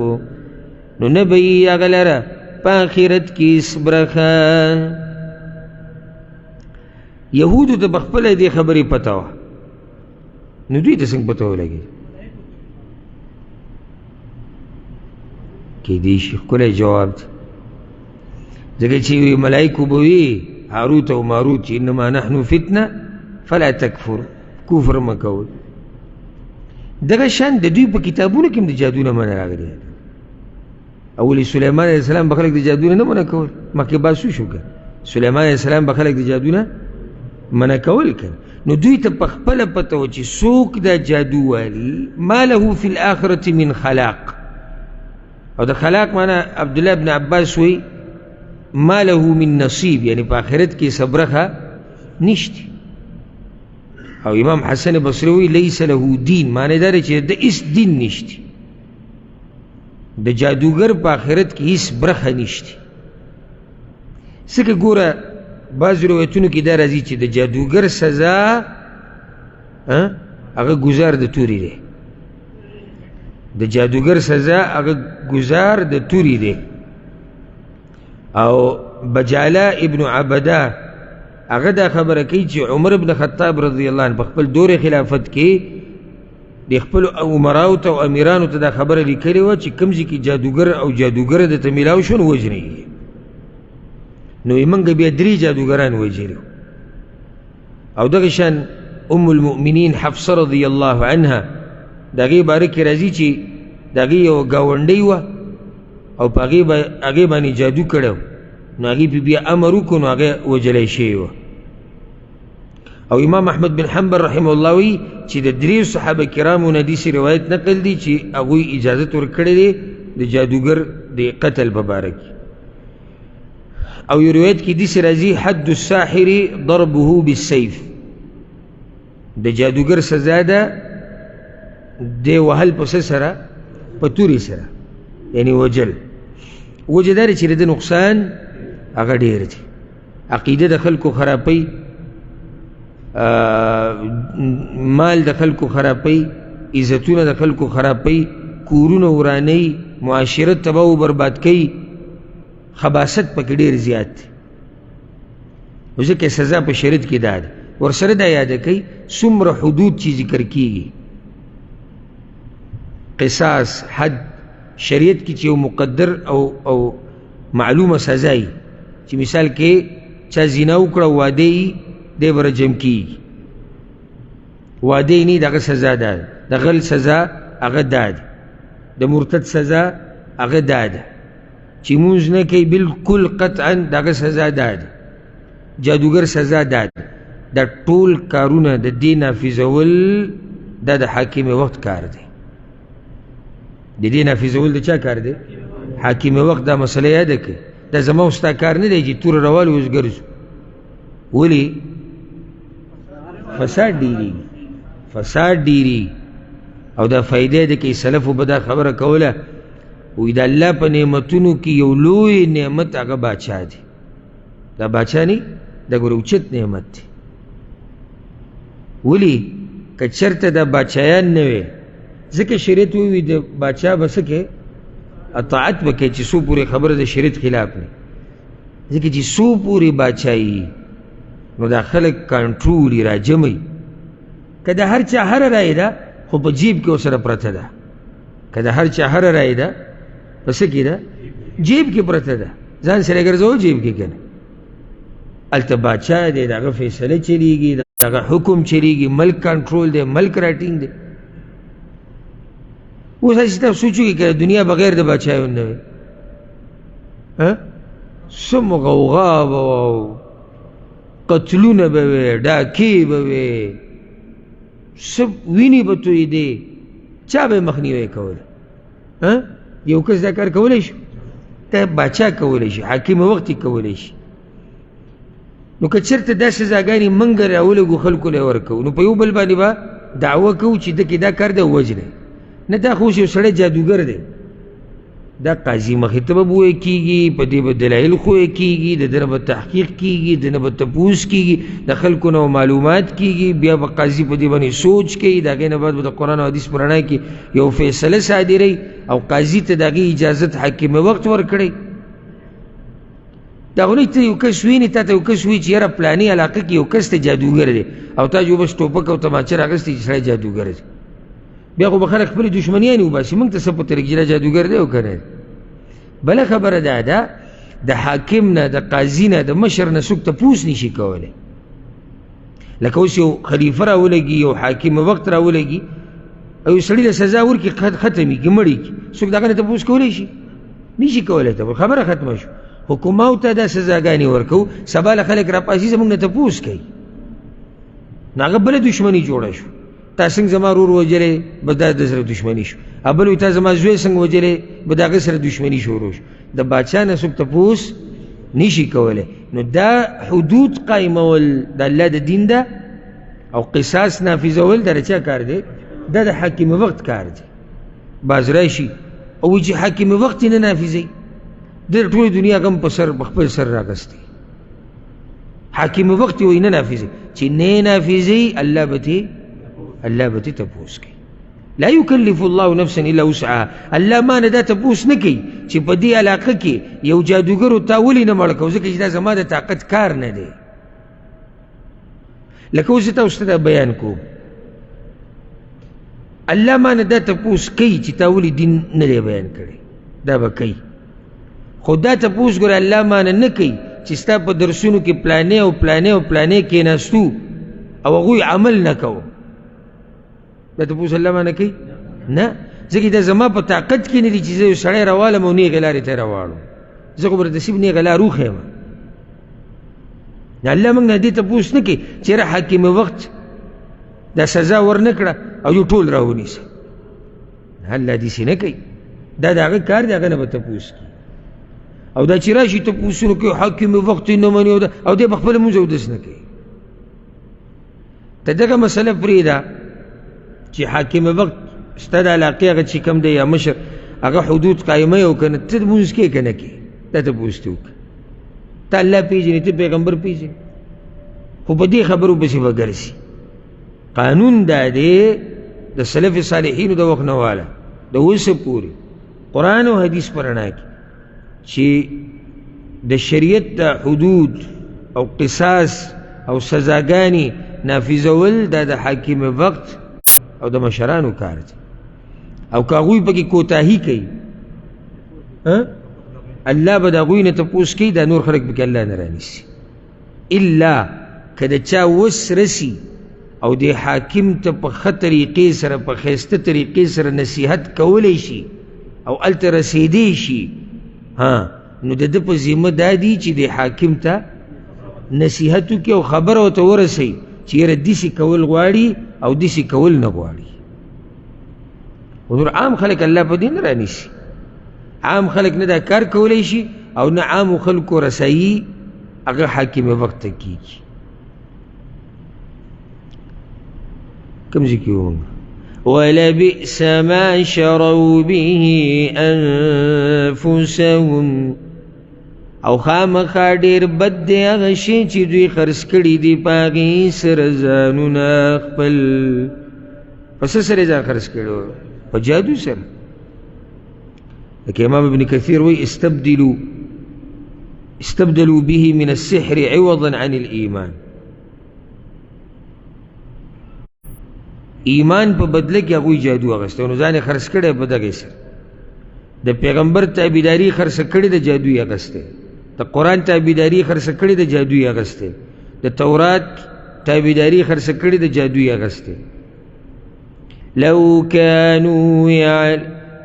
S2: نو نه به یې هغه لره په آخرت کې هېڅ برخه.
S1: یهودو ته بخپله دې خبرې پته وه، نو دوی ته څنګه پته ولګېد؟ کیدای شي ښکلی جواب دی، ځکه چې ملایکو به وي هاروت او ماروت چې انما نحن فتنه فلا تکفر، کفر مه کوئ. دغه شان د دوی په کتابونو کې هم د جادو نه منع راغلی. اول سلیمان علیه السلام به خلک د جادو نه منع کول، مخکې بحث وشو که سلیمان علیه السلام به خلک د جادو نه منع کول که. نو دوی ته په خپله پته و چې څوک دا جادو والي ما له فی الآخرة من خلاق، او د خلاق معنا عبدالله ابن عباس وی ما له من نصیب، یعنی په آخرت کې صبرخه نشتی. او امام حسن بصری وی لیس له دین، معنی دا چې د هیڅ دین نشتی، د جادوګر په آخرت کې هیڅ برخه نشتی. ځکه ګوره بعض روایتونو کې دا راځي چې د جادوګر سزا هغه گزار د توري دی، د جادوګر سزا هغه گزار د توري دی. او بجاله ابن عبده هغه دا خبره کوي چې عمر ابن خطاب رضی الله عنه په خپل دور خلافت کې د خپل عمراو ته او امیرانو ته دا خبره لیکلې وه چې کوم ځای کې جادوګر او جادوګره درته میلاو شو نو وژنئ. نو یې موږ بیا 3 جادوګران وژلي. او دغه شان ام المؤمنین حفصه رضی الله عنها د هغې باره کې راځي چې د هغې یوه ګاونډۍ وه او په هغې باندې جادو کړی و، نو هغې پې بیا امر وکړو نو هغه وجلی شوې وه. او امام احمد بن حنبل رحمه الله وی چې د 3 صحابه کرامو نه داسې روایت نقل دی چې هغوی اجازت ورکړی دی د جادوګر د قتل په باره کې. او یو روایت کې داسې راځي حد الساحر ضربه بالسیف، د جادوګر سزا ده دی وهل په څه سره؟ په تورې سره، یعنی وجل. وجه دا دی چې د نقصان هغه ډېر دی، عقیده د خلکو خرابوي، مال د خلکو خرابوي، عزتونه د خلکو خرابوي، کورونه ورانوي، معاشرت تباه و برباد کوي، خباست پکې ډېر زیات دی. ځکه سزا په شریعت کې دا ده. ورسره دا یاده کوي څومره حدود چې ذکر کیږي، قصاص، حد، شریعت کې چې یو مقدر او معلومه سزا وي چې مثال کې چا زنا وکړه واده یې دی به رجم کېږي واده یې نه دغه سزا ده د غل سزا هغه دا ده د مرتد سزا هغه دا ده چې مونځ نه کوي بالکل قطعا دغه سزا دا ده جادوګر سزا دا ده دا ټول کارونه د دې نافظول دا د حاکم وخت کار دی د دې نافظول د چا کار دی حاکم وخت دا مسله یاده کړي دا زما ستا کار نه دی چې تور روال اوس ګرځو ولې فساد ډیریږي او دا فائدې ده کې سلفو به دا خبره کوله وی د الله په نعمتونو کې یو لوی نعمت هغه باچا دی دا باچا نه دا ګوره اوچت نعمت دی ولې که چېرته دا باچایان نه وي ځکه شریعت ووي د باچا به څه کې اطاعت به کوي چې څو پورې خبره د شریعت خلاف نه ځکه چې څو پورې باچایي نو دا خلک کنټرول یې راجموي که د هر چا هره رایې ده خو په جیب کې ورسره پرته ده که د هر چا هره رایې ده په څه کې ده جیب کې پرته ده ځان سره یې ګرځوه جیب کې که نه هلته باچا دی د هغه فیصله چلیږي د هغه حکم چلیږي ملک کنټرول دی ملک راټینګ دی اوس هسې تاسو سوچ وکړئ که دنیا بغیر د باچایو نه وي څه غوغا به وه قتلونه به وې ډاکې به وې څه وینې به تویېدې چا به یې مخنیوی کوله یو کس دا کار کولی شو ته باچا کولی شي حاکم وخت یې کولی شي نو که چېرته دا سزاګانې موږ راولږو خلکو له یې ورکوو نو په یو بل باندې به دعوه کوو چې ده کې دا کار دی ووجنئ نه دا خو اوس یو سړی جادوګر دی دا قاضي مخې ته به بویه کېږي په دې به دلایل خویه کېږي د ده نه به تحقیق کېږي د نه به تپوس کېږي د خلکو نه معلومات کېږي بیا به قاضي په دې باندې سوچ کوي د هغې نه بعد به د قرآن او حدیث په رڼا کې یو فیصله صادروي او قاضي ته د هغې اجازت حاکم وخت ورکړی دا خو نه ته یو کس وینې تا ته یو کس وایي چې یاره پلانې علاقه کې یو کس ته جادوګر دی او تا جو بس ټوپک او تماچه راغستی چې سړی جادوګر دی بیا خو به خلک خپلې دشمنیانې وباسي موږ ته څه پته لګي چې دا جادوګر دی او که نه بله خبره دا ده د حاکم نه د قاضي نه د مشر نه څوک تپوس نشي کولی لکه اوس یو خلیفه راولګي یو حاکم وخت راولګي او یو سړي له سزا ورکړي ختمي کړي مړي کړي څوک د هغه نه تپوس کولی شي نشي کولی ته خبره ختمه شو حکوماو ته دا سزاګانې ورکوو سبا له خلک راپاسي زموږ نه تپوس کوي نو هغه بله دشمني جوړه شو تا څنګه زما رور وجلې به دا د سره دشمني شو بل وایي تا زما زوی څنګه وجلې به د هغه سره دشمني شروع شو د باچا نه څوک تپوس نشي کولی نو دا حدود قایمول د الله د دین ده او قصاص نافظول د چا کار دی دا د حاکم وخت کار دی باز راشي او وایي چې حاکم وخت یې نه نافظوي د ټولې دنیا غم په سر خپل سر راغستی حاکم وخت یې وایي نه نافظوي چې نه نافظوي الله به ته تپوس کوي لا یکلف الله نفسا الا وسعها الله ما نه دا تپوس نه کوي چې په دې علاقه کې یو جادوګر تا ولې نه مړ کوو ځکه چې دا زما د طاقت کار نه دی لکه اوس تاسو ته بیان کوم الله ما نه دا تپوس کوي چې تا ولې دین نه دی بیان کړی دا به کوي خو دا تپوس ګوره الله ما نه کوي چې ستا په درسونو کې پلانې او پلانې او پلانې کېناستو او هغوی عمل نه کوو دا تپوس الله ما نه کوي نه ځکه دا زما په طاقت کې نه دي چې زه یو سړی راوالم او نیغې لارې ته یې راواړم زه خو به نصیب نیغه لار وښیم الله موږ نه دې تپوس نه کوي چېرې حاکم وخت دا سزا ورنه کړه او یو ټول راونیسه الله داسې نه کوي دا د هغه کار دی هغه نه به تپوس کوي او دا چې راشي تپوسونه کوي حاکم وخت یې نه مني او دی به خپله لمونځ اودس نه کوي ته دغه مسله پرېږده چې حاکم وخت ستا د علاقې هغه چې کوم دی یا مشر هغه حدود قایمه او که نه ته لمونځ کوې که نه کوې دا تپوس ته وکړه ته الله پېژنې ته پیغمبر پېژنې خو په دې خبرو پسې به ګرځي قانون دا دی د سلف صالحینو د وخت نه واله د اوسه پورې قرآن او حدیث په رڼا کې چې د شریعت د حدود او قصاص او سزاګانې نافظول دا د حاکم وخت او د مشرانو کار دی او که هغوی پکې کوتاهي کوي الله به د هغوی نه تپوس کوي، دا نور خلک پکې الله نه رانیسي. الا که د چا وس رسي او د حاکم ته په ښه طریقې سره په ښایسته طریقې سره نصیحت کولی شي او هلته رسېدی شي، نو د ده په ذمه دا دي چې د حاکم ته نصیحت وکړي او خبره ورته ورسوي چې یاره داسې کول غواړي او داسې کول نه غواړي. نور عام خلک الله په دې نه رانیسي، عام خلک نه دا کار کولی شي او نه عامو خلکو رسایي هغه حاکم وخت ته کېږي. کوم ځای کې وم؟ ولبئس ما شروا به انفسهم، او خامخا ډېر بد دی هغه شی چې دوی خرڅ کړي دي په هغې سره ځانونه خپل. په څه سره یې ځان خرڅ کړي؟ په جادو سره. لکه امام ابن کثیر وایي استبدلوا به من السحر عوضا عن الإيمان. ایمان په بدله کې هغوی جادو اخیستی، نو ځان یې خرڅ کړی په دغې سره. د پیغمبر تابعداري خرڅ کړې د جادو یې اخیستی، د قرآن تابعداري خرڅ کړې د جادو یې اخیستی، د تورات تابعداري خرڅ کړې د جادو یې اخیستی.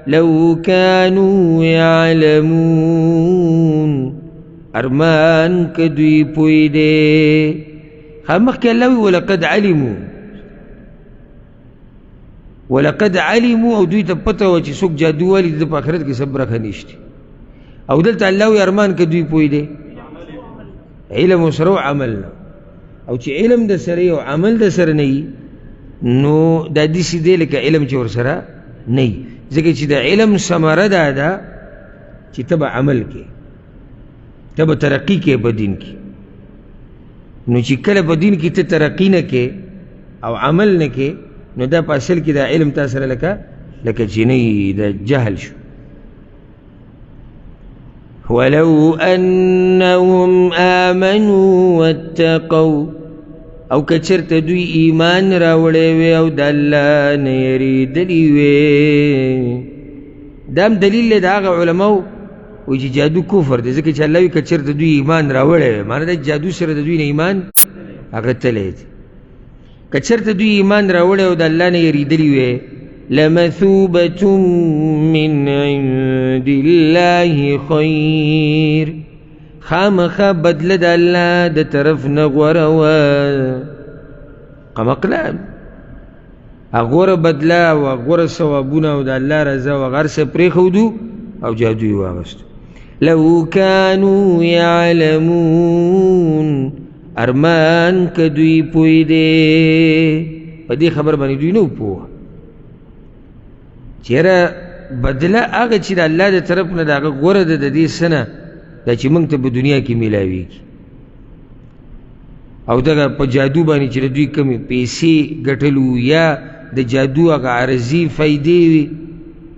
S1: لو كانوا يعلمون، ارمان که دوی پوی دی. مخکې الله وی ولقد علموا او دوی ته پته وه چې څوک جادو والي د په آخرت کې څه برخه نشته. او دلته الله وی ارمان که دوی پوی دی، علم ورسره او عمل نه. او چې علم د سره او عمل د سره نه وي نو دا داسې دی لکه علم چې ورسره نه وي. ځکه چې د علم ثمره دا ده چې ته به عمل کې، ته به ترقي کې په دین کې. نو چې کله په دین کې ته ترقي نه کې او عمل نه کې، نو دا په اصل کې دا علم تا سره لکه چې نه د جهل شو. ولو انهم آمنوا واتقوا، او که چېرته دوی ایمان راوړی وی او د الله نه یېرېدلي وی. دا هم دلیل دی د هغه علماو وایي چې جادو کفر دی، ځکه چې الله وایي که چېرته دوی ایمان راوړی وی، معنی دا جادو سره د دوی نه ایمان هغه تلی دی. که چېرته دوی ایمان راوړی او د الله نه یېرېدلي وی، لمثوبة من عند الله خیر، خامخا بدله د الله د طرف نه غوره وه. قمقله غوره بدله او غوره ثوابونه او د الله رضا او هغه هر څه پرېښودو او جادو یې واغېستو. لو كانوا يعلمون، ارمان که دوی پوی دی. په دې خبر باندې دوی نه و پوه چې یاره بدله هغه چې د الله د طرف نه د هغه غوره ده د دې څه نه، دا چې موږ ته په دنیا کې میلاویږي. او دغه په جادو باندې چې د دوی کمې پیسې ګټلو یا د جادو هغه عارضي فایدې وي،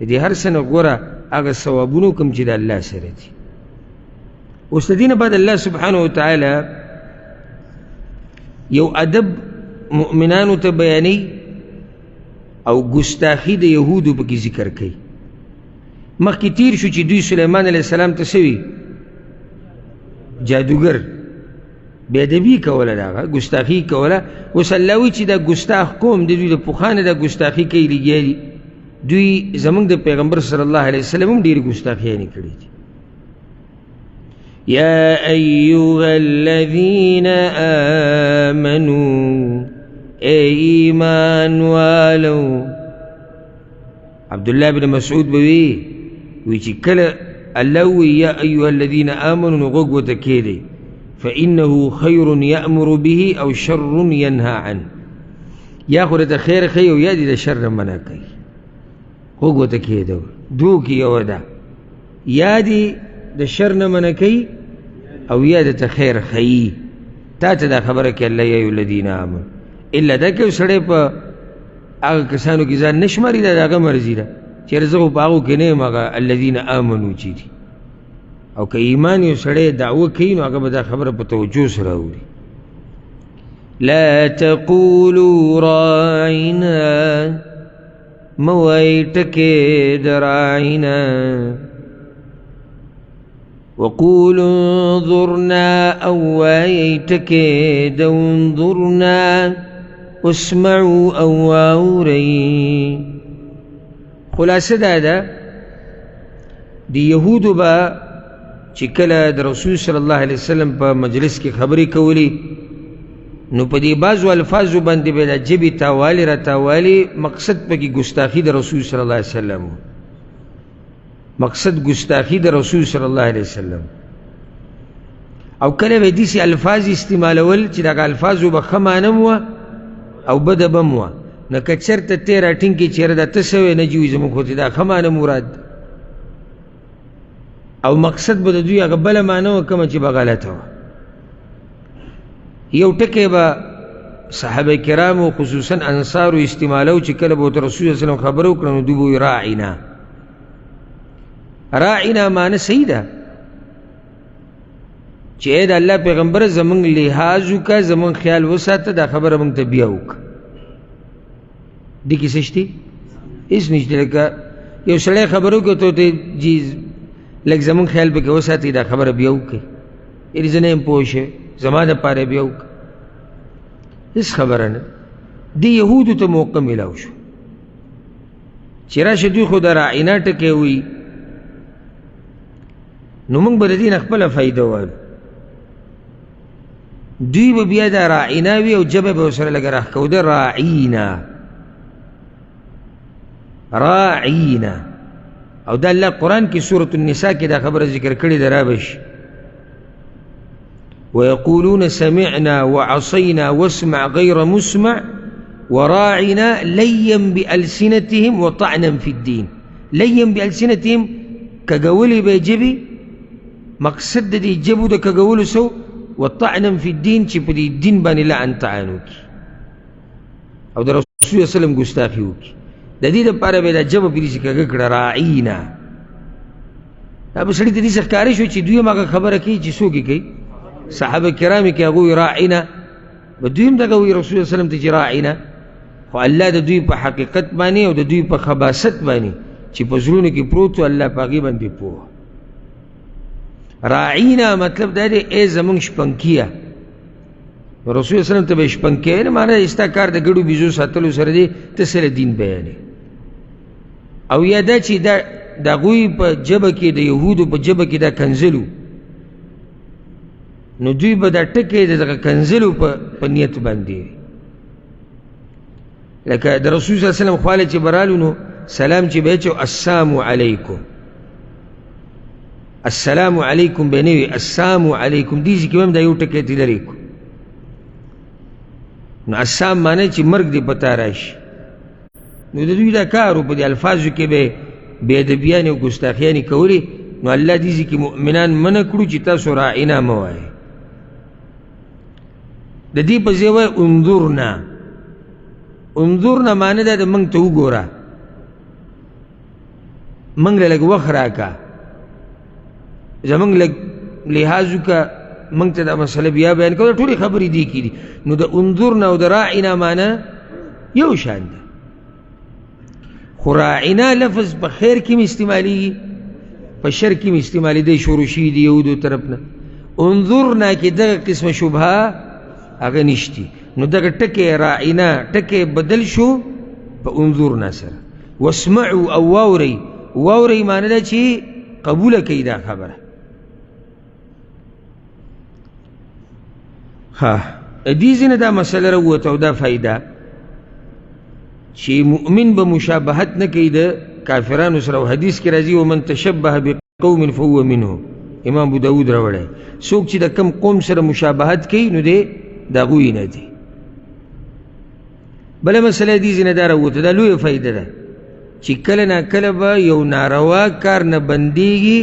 S1: د دې هر څه نه غوره هغه ثوابونه کوم چې د الله سره دي. اوس د دې نه بعد الله سبحانه وتعالی یو ادب مؤمنانو ته بیانوي او ګستاخي د یهودو پکې ذکر کوي. مخکې تیر شو چې دوی سلیمان علیه السلام ته څه وي؟ جادوګر، بې ادبي کوله، دغه ګستاخي کوله. اوس الله وایي چې دا ګستاخ قوم د دوی د پخوانه دا ګستاخي کوي لګیا دي. دوی زموږ د پیغمبر صلی الله علیه وسلم هم ډېرې ګستاخیانې کړي دي. یا ایها الذین آمنوا، اے ایمان والو. عبدالله بن مسعود به وی چې کله الله وی یا ایها الذین آمنوا نو غوږ ورته کېدی، فإنه خیر یأمر به او شر ینهى عنه. یا خو د خیر ښیي او یا دې د شر نه منع کوي. غوږ ورته کېده، دوه کې یوه ده، یا دې د شر نه منع کوي او یا د ته خیر ښیي. تا ته دا خبره کوي الله یا ایها الذین آمنوا. الا دا که سړی په هغه کسانو کې ځان نه شماري، دا د هغه مرضي ده چې زه خو په هغو کې نه یم هغه الذین آمنو چې دي. او که ایمان یو سړی دعوه کوي نو هغه به دا خبره په توجه سره اوري. لا تقولوا راعنا، مه وایئ ټکې د راعنا.
S2: وقولوا انظرنا او وایتکید انظرنا واسمعوا او واوري. خلاصه دا دی یهودو با چې کله د رسول صلی الله علیه وسلم په مجلس کې خبرې کولی نو په دې بعضو الفاظو باندې به د ژبې تاوالی را تاوالی، مقصد پکې ګستاخي د رسول صلی الله علیه وسلم، مقصد ګستاخي د رسول صلی الله علیه وسلم. او کله به داسې الفاظ استعمالول چې دغه الفاظو به ښه معنی وه او بده به م وه، نو که چېرته تی راټینګ کړې چېرې دا ته سوی نه جوي زموږ خو دا ښه معنی مراد او مقصد به د دوی هغه بله معنی وه کومه چې به غلطه وه. یو ټکی به صحابه کرامو خصوصا انصارو استعمالو چې کله به ورته رسول صلی الله علیه وسلم خبره وکړه نو دوی به وایي راعنا. راعنا معنی صحیح ده چې ای د الله پیغمبر زمونږ لحاظ وکړه، زمونږ خیال وساته، دا خبره موږ ته بیا وکړه. دې کې څه شته؟ هېڅ نشته. لکه یو سړی خبره وکړه ته ورته جي لږ زمونږ خیال پکې وساتئ، دا خبره بیا وکړئ، یعنې زه نه یم پوه شوی، زما دپاره بیا وکړه. هېڅ خبره نه. دې یهودو ته موقع میلاو شو چې راشه دوی خو د راعنا ټکی وایي، نو موږ به د دې نه خپله فایده وایو. دوی به بیا دا راعنا وي او ژبه به ورسره لږه راښکوده، راعینا راعینا. او دا الله قرآن کې سورة النساء کې دا خبره ذکر کړې ده، رابش ويقولون سمعنا وعصينا واسمع غير مسمع وراعنا ليا بألسنتهم وطعنا في الدين. ليا بألسنتهم كقولي بيجبي، مقصد دي جبو دا كقولو سو، وطعنا في الدين چې په دې دین باندې لعن طعنو کی او د رسول الله صلی الله علیه وسلم ګستاخي وکړي. د دې دپاره به دا ژبه پرې چې کږه کړه راعینا. دا به سړي ته داسې ښکاره شو چې دوی هم هغه خبره کوي چې څوک یې کوي، صحابه کرام کې هغه وایي راعینا، به دوی هم دغه وایي رسول الله صلی الله علیه وسلم ته چې راعینا. خو الله د دوی په حقیقت باندې او د دوی په خباثت باندې چې په زړونو کې پروت و، الله په هغې باندې پوه. راعینا مطلب دا دی ای زمونږ شپنکیه. رسول الله صلی الله علیه وسلم ته به شپنکی نه معنی ستا کار د ګډو بیزو ساتلو سره دی، ته سره دین بیانې. او یا دا چې د هغوی په ژبه کې د یهودو په ژبه کې دا کنزلو، نو دوی به دا ټکی د دغه کنزلو په نیت باندې، لکه د رسول صلی الله علیه وسلم خواله چې به رالو نو سلام چې به یې چو السلام علیکم، السلام علیکم به نه وي السلام علیکم. دې ځای کې هم دا یو ټکی ته لرې کړو. نو السلام معنی چې مرګ دې په تا راشي. نو د دوی دا کار و په دې الفاظو کې به بې ادبیانې او ګستاخیانې کولې. نو الله دې ځای کې مؤمنان منع کړو چې تاسو راعنا مه وایئ. د دې په ځای وایي انظرنا. انظرنا معنی دا د موږ ته وګوره، موږ له لږ وخت راکړه، زمونږ لږ لحاظ وکړه، موږ ته دا مسله بیا بیان کوو. ټولې خبرې دې کې دي. نو د انظرنا او د راعنا معنی یو شان ده. خو راعنا لفظ په خیر کې م استعمالېږي، په شر کې م استعمالېدی شروع شوي دي یهودو طرف نه. انظرنا کې دغه قسمه شبهه هغه نشتي. نو دغه ټکی راعنا ټکی بدل شو په انظرنا سره. واسمعوا او واورئ. واورئ معنی ده چې قبوله کوي دا خبره. دې ځینې دا مسله راووته او دا فایده چې مؤمن به مشابهت نه کوي د کافرانو سره. او حدیث کې راځي ومن تشبه بقوم فهو منهم، امام ابو داود راوړی. څوک چې د کم قوم سره مشابهت کوي نو دی د هغوی نه دی. بله مسله دې ځینې دا راووته، دا لویه فایده ده چې کله نا کله به یو ناروا کار نه بندېږي،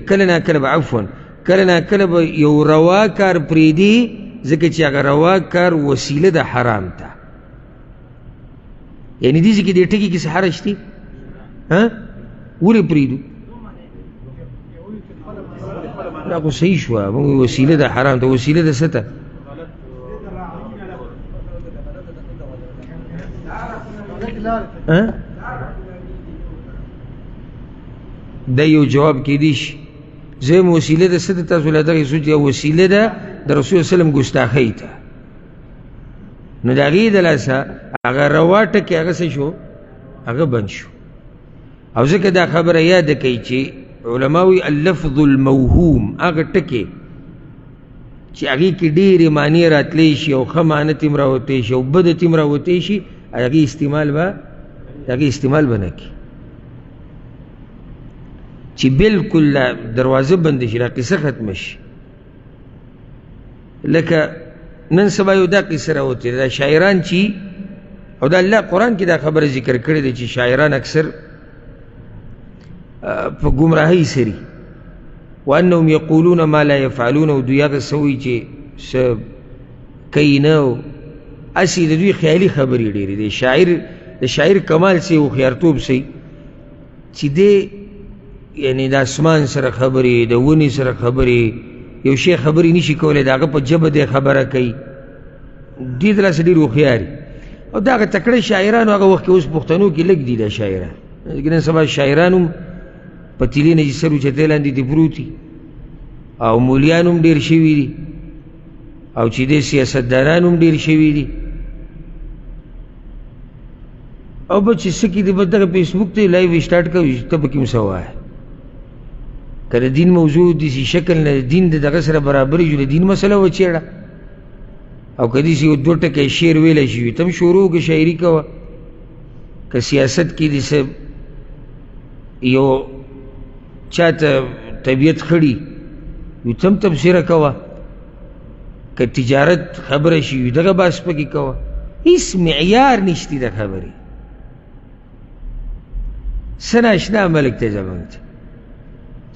S2: کله نا کله به عفوا کله نا کله به یو روا کار پرېږدي، ځکه چې هغه روا کار وسیله ده حرام ته. یعنې دې ځکه دې ټکي کې څه حرج دی؟ ولې پرېږدو؟ دا خو صحیح شوه، موږ وسیله ده حرام ته. وسیله ده څه ته؟ دا یو جواب کېدی شي زم وسیله ده ست تاسو له دغه سوچ یا وسیله ده د رسول سلام ګستاخی ته نو د هغې د لاسه هغه روا ټکې هغه څه شو هغه بند شو او ځکه دا خبره یاده کوي چې علما وایي اللفظ الموهوم هغه ټکې چې هغې کې ډېرې معنی راتلی شي او ښه معنی تیم راوتی شي او بده تیم راوتی شي هغې استعمال به نه کړي چې بلکل دروازه بند شي دا قصه ختمه شي لکه نن سبا یو دا قصه راوتې دا شاعران چې او دا الله قرآن کې دا خبره ذکر کړې ده چې شاعران اکثر په ګمراهۍ سري وانهم یقولون ما لا یفعلون او دوی هغه څه وایي چې څه کوي نه او هسې د دوی خیالي خبرې ډېرې دي د شاعر کمال سي هوښیارتوب سي چې دی یعنی د اسمان سره خبرې د ونې سره خبرې یو شی خبرې نشي کولی د هغه په ژبه دی خبره کوي دې د لاسه ډېر هوښیار او د هغه تکړه شاعرانو هغه وخت کې اوس پښتنو کې لږ دي دا شاعران نن سبا شاعران هم په تیلې نه چې سر اوچتې لاندې دي پروت دي او مولیان هم ډېر شوي دي او چې دی سیاستدانان هم ډېر شوي دي او به چې څه کي دي به دغه فیسبوک ته لایو سټارټ کوي ته به کوم څه وایه که د دین موضوع داسې شکل نه دین د دغه سره برابري شو د دین مسله وچېړه او که داسې یو دوه ټکی شعر ویلی شي ته هم شروع وکړه شاعري کوه که سیاست کې داسې یو چاته طبیعت خړي وي ته هم تبصره کوه که تجارت خبره شي وي دغه بحث پکې کوه هېڅ معیار نشتی د خبرې څه ناشنا ملک ته زمونږ ته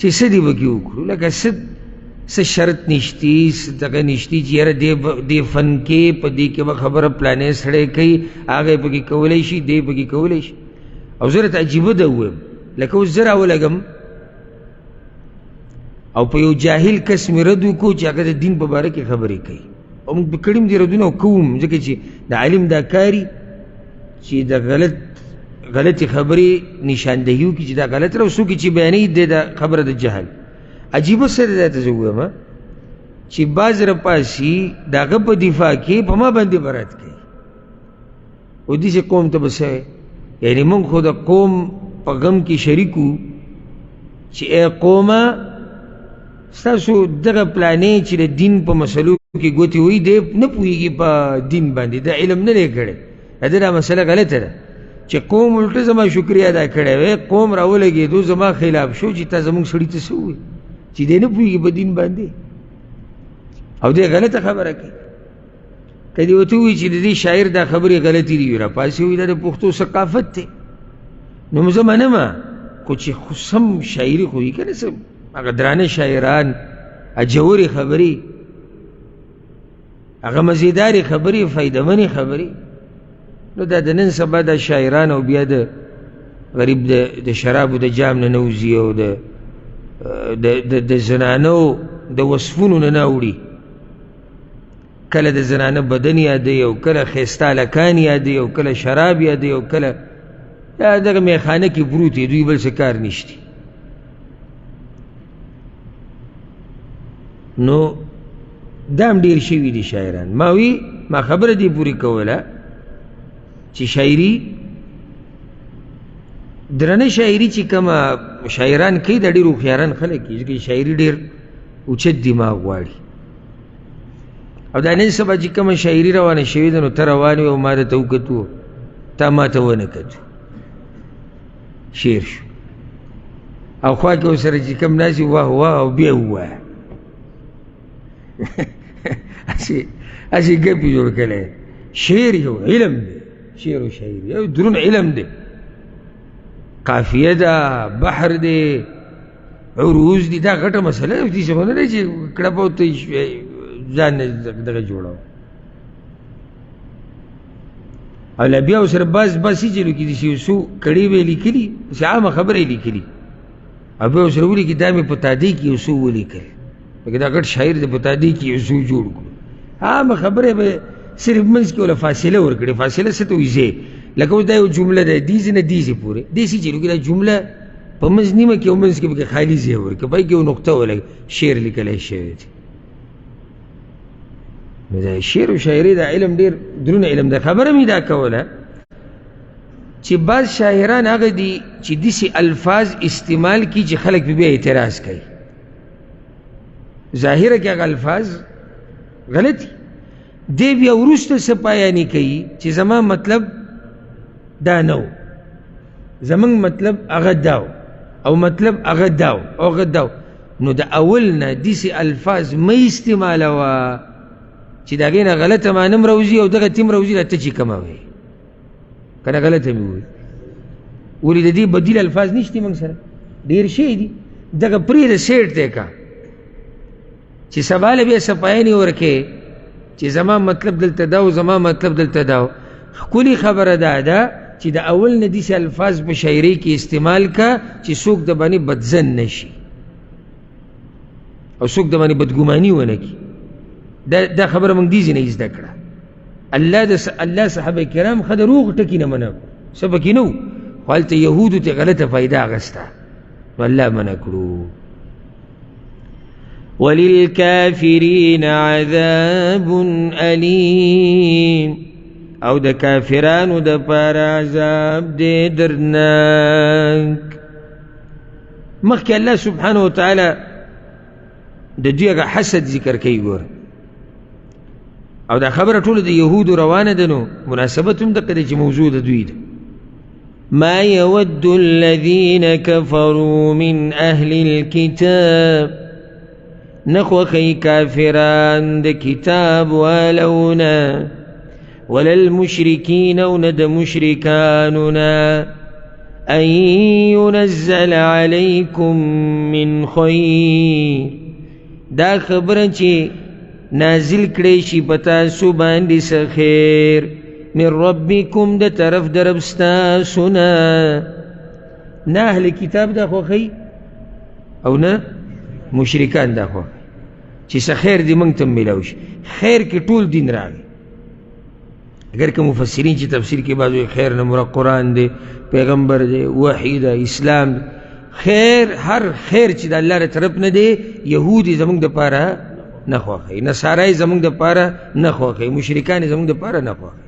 S2: چې څه دې پکې وکړو لکه څه شرط نشتی څه دغه نشتی چې یاره دې فن کې په دې کې به خبره پلانې سړی کوي هغه یې پکې کولی شي دې پکې کولی شي او زه راته عجیبه ده ووایم لکه اوس زه راولګم او په یو جاهل کس مې رد وکړو چې هغه د دین په باره کې خبرې کوي او موږ به کړي م دي ردونه او کوم ځکه چې د عالم دا کاري چې د غلطې خبرې نشاندهي وکړي چې دا غلط ده او څوک چې بیانوي دی دا خبره د جهل عجیبه څه دی دا ته زه ووایم چې بعض راپاسي د هغه په دفاع کې په ما باندې برات کوي او داسې قوم ته به څه یعنې موږ خو د قوم په غم کې شریک وو چې ای قومه ستاسو دغه پلانې چې د دین په مسلو کې ګوتې وایي دی نه پوهېږي په دین باندې دا علم نه دی کړی د دا مسله غلطه ده چې قوم الټه زما شکریه ادا کړی وی قوم راولګېدو زما خلاف شو چې تا زموږ سړي ته څه ووایي چې دی نه پوهېږي په دین باندې او دی غلطه خبره کوي که دې ورته ووایي چې د دې شاعر دا خبرې غلطې دي وي راپاسې وایي دا د پښتو ثقافت دی نو زه منمه خو چې خو سم شاعري خو وي که نه څه هغه درانه شاعران اجورې خبرې هغه مزیدارې خبرې فایدهمنې خبرې نو دا د نن سبا د شاعران او بیا د غریب د شرابو د جام نه نوځي او د زنانو د وصفونو نه اوړي کله د زنانه بدن یادوي او کله ښایسته هلکان یادوي او کله شراب یادوي او کله دغه میخانه کې پروت دی دوی بل څه کار نشتی نو دا هم ډېر شوي دي شاعران ما خبره دې پورې کوله چې شاعري درنه شاعري چې کومه شاعران کوي دا ډېر هوښیاران خلک کوي ځکه شاعري ډېر اوچت دماغ غواړي او دا نن سبا چې کومه شاعري روانه شوې ده نو ته روان وې او ما درته وکتو تا ما ته ونه کتو شعر شو او خوا کې ورسره چې کوم ناست واه واه او بیا ووایه هسې ګپې جوړ کړی شعر یو علم دی شعر و شاعري یو درون علم دی قافیه ده بحر دی عروض دي دا غټه مسله ده دې څه نه دی چې کړه په ته ځان دغه جوړاو او لا بیا ورسره بس چې لکې دي چې څو کړي به لیکلي چې عامه خبرې لیکلي او بیا ورسره ولیکي دا مې په تادی کې یو څو ولیکل لکه دا غټ شاعر دی په تادی کې یو څو جوړ کړو عامه خبرې به صرف منځ کې ولا فاصله ورکړي فاصله څه ته وایي لکه اوس دا یو جمله ده دیزې نه دیزې پورې دیسې چې لکه دا جمله په منځ نیمه کې او منځ کې پکې خالي ځای ورکړه، پای کې یو نقطه ولګ شعر لیکلی شوی دی. نو دا شعر و شاعري دا علم ډېر دروند علم ده. خبره مې دا کوله چې بعض شاعران هغه دي چې داسې الفاظ استعمال کړي چې خلک پې بیا اعتراض کوي. ظاهره کې هغه الفاظ غلطي، دی بیا وروسته څه پایاني کوي چې زما مطلب دا نه و، زمونږ مطلب هغه دا و او مطلب هغه دا و او هغه دا و. نو د اول نه داسې الفاظ مه استعمالوه چې د هغې نه غلطه معنه م راوځي او دغه تیم راوځي، دا ته چې کومه وایي که نه غلطه مې ووایي. ولې د دې بدیل الفاظ نشته موږ سره، ډېر شی دي. دغه پرېږده سیټ دی که چې سبا له بیا سپایانې ورکې چې زما مطلب دلته دا و زما مطلب دلته دا و. ښکلې خبره دا ده چې د اول نه داسې الفاظ په شاعرۍ کې استعمال که چې څوک د باندې بدزن نه شي او څوک د باندې بدګماني ونه کړي. دا خبره موږ دې ځای نه زده کړه. الله صحابه کرام ښه د روغ ټکي نه منع کړو، څه پکې نه و، خو هلته یهودو ته غلطه فایده اخیسته، نو الله منع کړو. وللکافرین عذاب الیم، او د کافرانو د پاره عذاب دی درناک. مخکې الله سبحانه وتعالی د دوی هغه حسد ذکر کوي ګوره، او دا خبره ټوله د یهودو روانه ده. نو مناسبت هم دقه ده چې موضوع د دوی ده. ما یود الذین کفروا من اهل الكتاب، نخوخی کافران د کتاب والونا، ولا المشرکین او نه د مشرکانونا، ان ينزل علیکم من خیر، دا خبره چې نازل کړی شي په تاسو باندې څه خیر، من ربکم د طرف د رب ستاسو نه. نه اهل کتاب دا خوښوي او نه مشرکان دا خوښوي چې څه خیر دې موږ ته میلاو شي. خیر کې ټول دین راغی. اگر که مفسرین چې تفسیر کې بعض وایي خیر نه مراد قرآن دی، پیغمبر دی، وحی دی، اسلام دی. خیر هر خیر چې د الله له طرف نه دی، یهودي زموږ دپاره نه خوښوي، نصارای زموږ دپاره نه خوښوي، مشرکان یې زموږ دپاره نه خوښوي.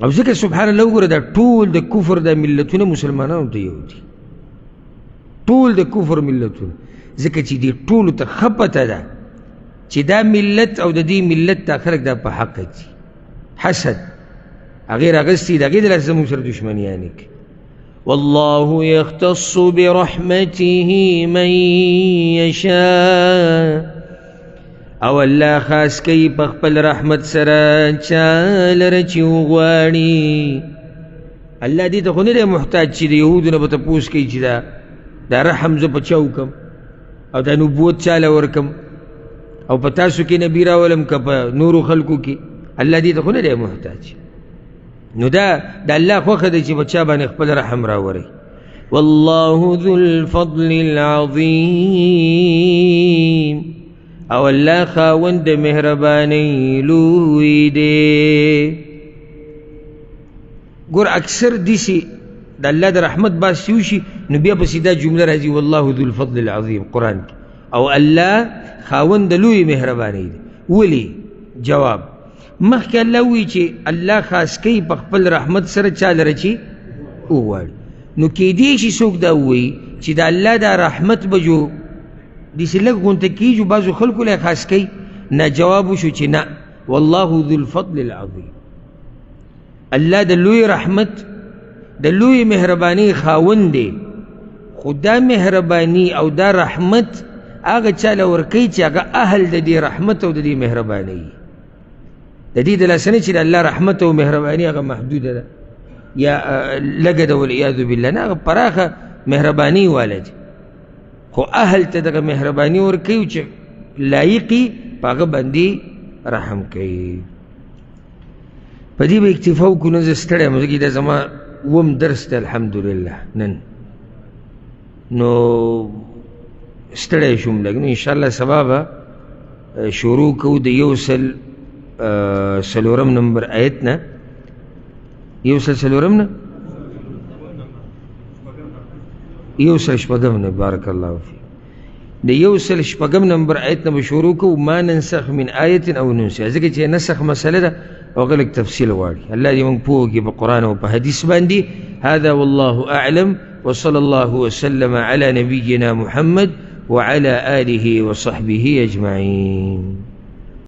S2: او ځکه سبحان الله وګوره دا ټول د کفر د ملتونه مسلمانانو ته یو دي، ټول د کفر ملتونه، ځکه چې دې ټولو ته ښه پته ده چې دا ملت او د دې ملت دا خلک دا په حق دي. حسد هغې راغستي د هغې د لاسه زموږ سره دشمنیانې کوي. والله يختص برحمته من يشاء، او الله خاص کوي په خپل رحمت سره چا لره چې وغواړي. الله دې ته خو نه دی محتاج چې د یهودو نه به تپوس کوي چې دا رحم زه په چا وکړم او دا نبوت چاله ورکم او په تاسو کې نبي راولم که په نورو خلکو کې. الله دې ته خو نه دی محتاج. نو دا د الله خوښه ده چې په چا باندې خپل رحم راوړي. والله ذو الفضل العظیم، او الله خاوند د مهربانۍ لوی دی. ګور اکثر داسې د الله د رحمت باس یوشي نو بیا پسې دا جمله راځي والله ذو الفضل العظیم قرآن کې، او الله خاوند د لوی مهربانۍ دی. ولې؟ جواب مخکې الله وایي چې الله خاص کوي په خپل رحمت سره چا لره چې وغواړي. نو کیدای شي څوک دا ووایي چې د الله دا رحمت به جو داسې لږ غونته کېږي، بعضو خلکو له خاص کوي. نه، جواب وشو چې نه، والله ذو الفضل العظیم، الله د لوی رحمت د لوی مهربانۍ خاوند دی. خو دا مهرباني او دا رحمت هغه چاله ورکوي چې هغه اهل د دې رحمت او د دې مهربانۍ. د دې د لاسه نه چې د الله رحمت او مهرباني هغه محدوده ده یا لږه ده والعیاذ بالله، نه، هغه پراخه مهرباني والا دی. خو اهل ته دغه مهرباني ورکوي چې لایقي په هغه باندې رحم کوي. په دې به اکتفا وکړو. نن زه ستړی یم، ځکه دا زما اووم درس دی الحمدلله نن، نو ستړی شوم لږ. نو انشاءالله سبا به شروع کوو د 104 نمبر آیت نه. 104 نه
S1: يوصل شپږم بارك الله فيك د يوصل شپږم نمبر آیت نه شروع کو ما ننسخ من آیت او ننسخ ځکه چې نسخ مسله ده او غلق تفصیل واړي الله دې موږ پوهږي په قرآن او په حدیث باندې. هذا والله أعلم وصلى الله وسلم على نبينا محمد وعلى آله وصحبه أجمعين.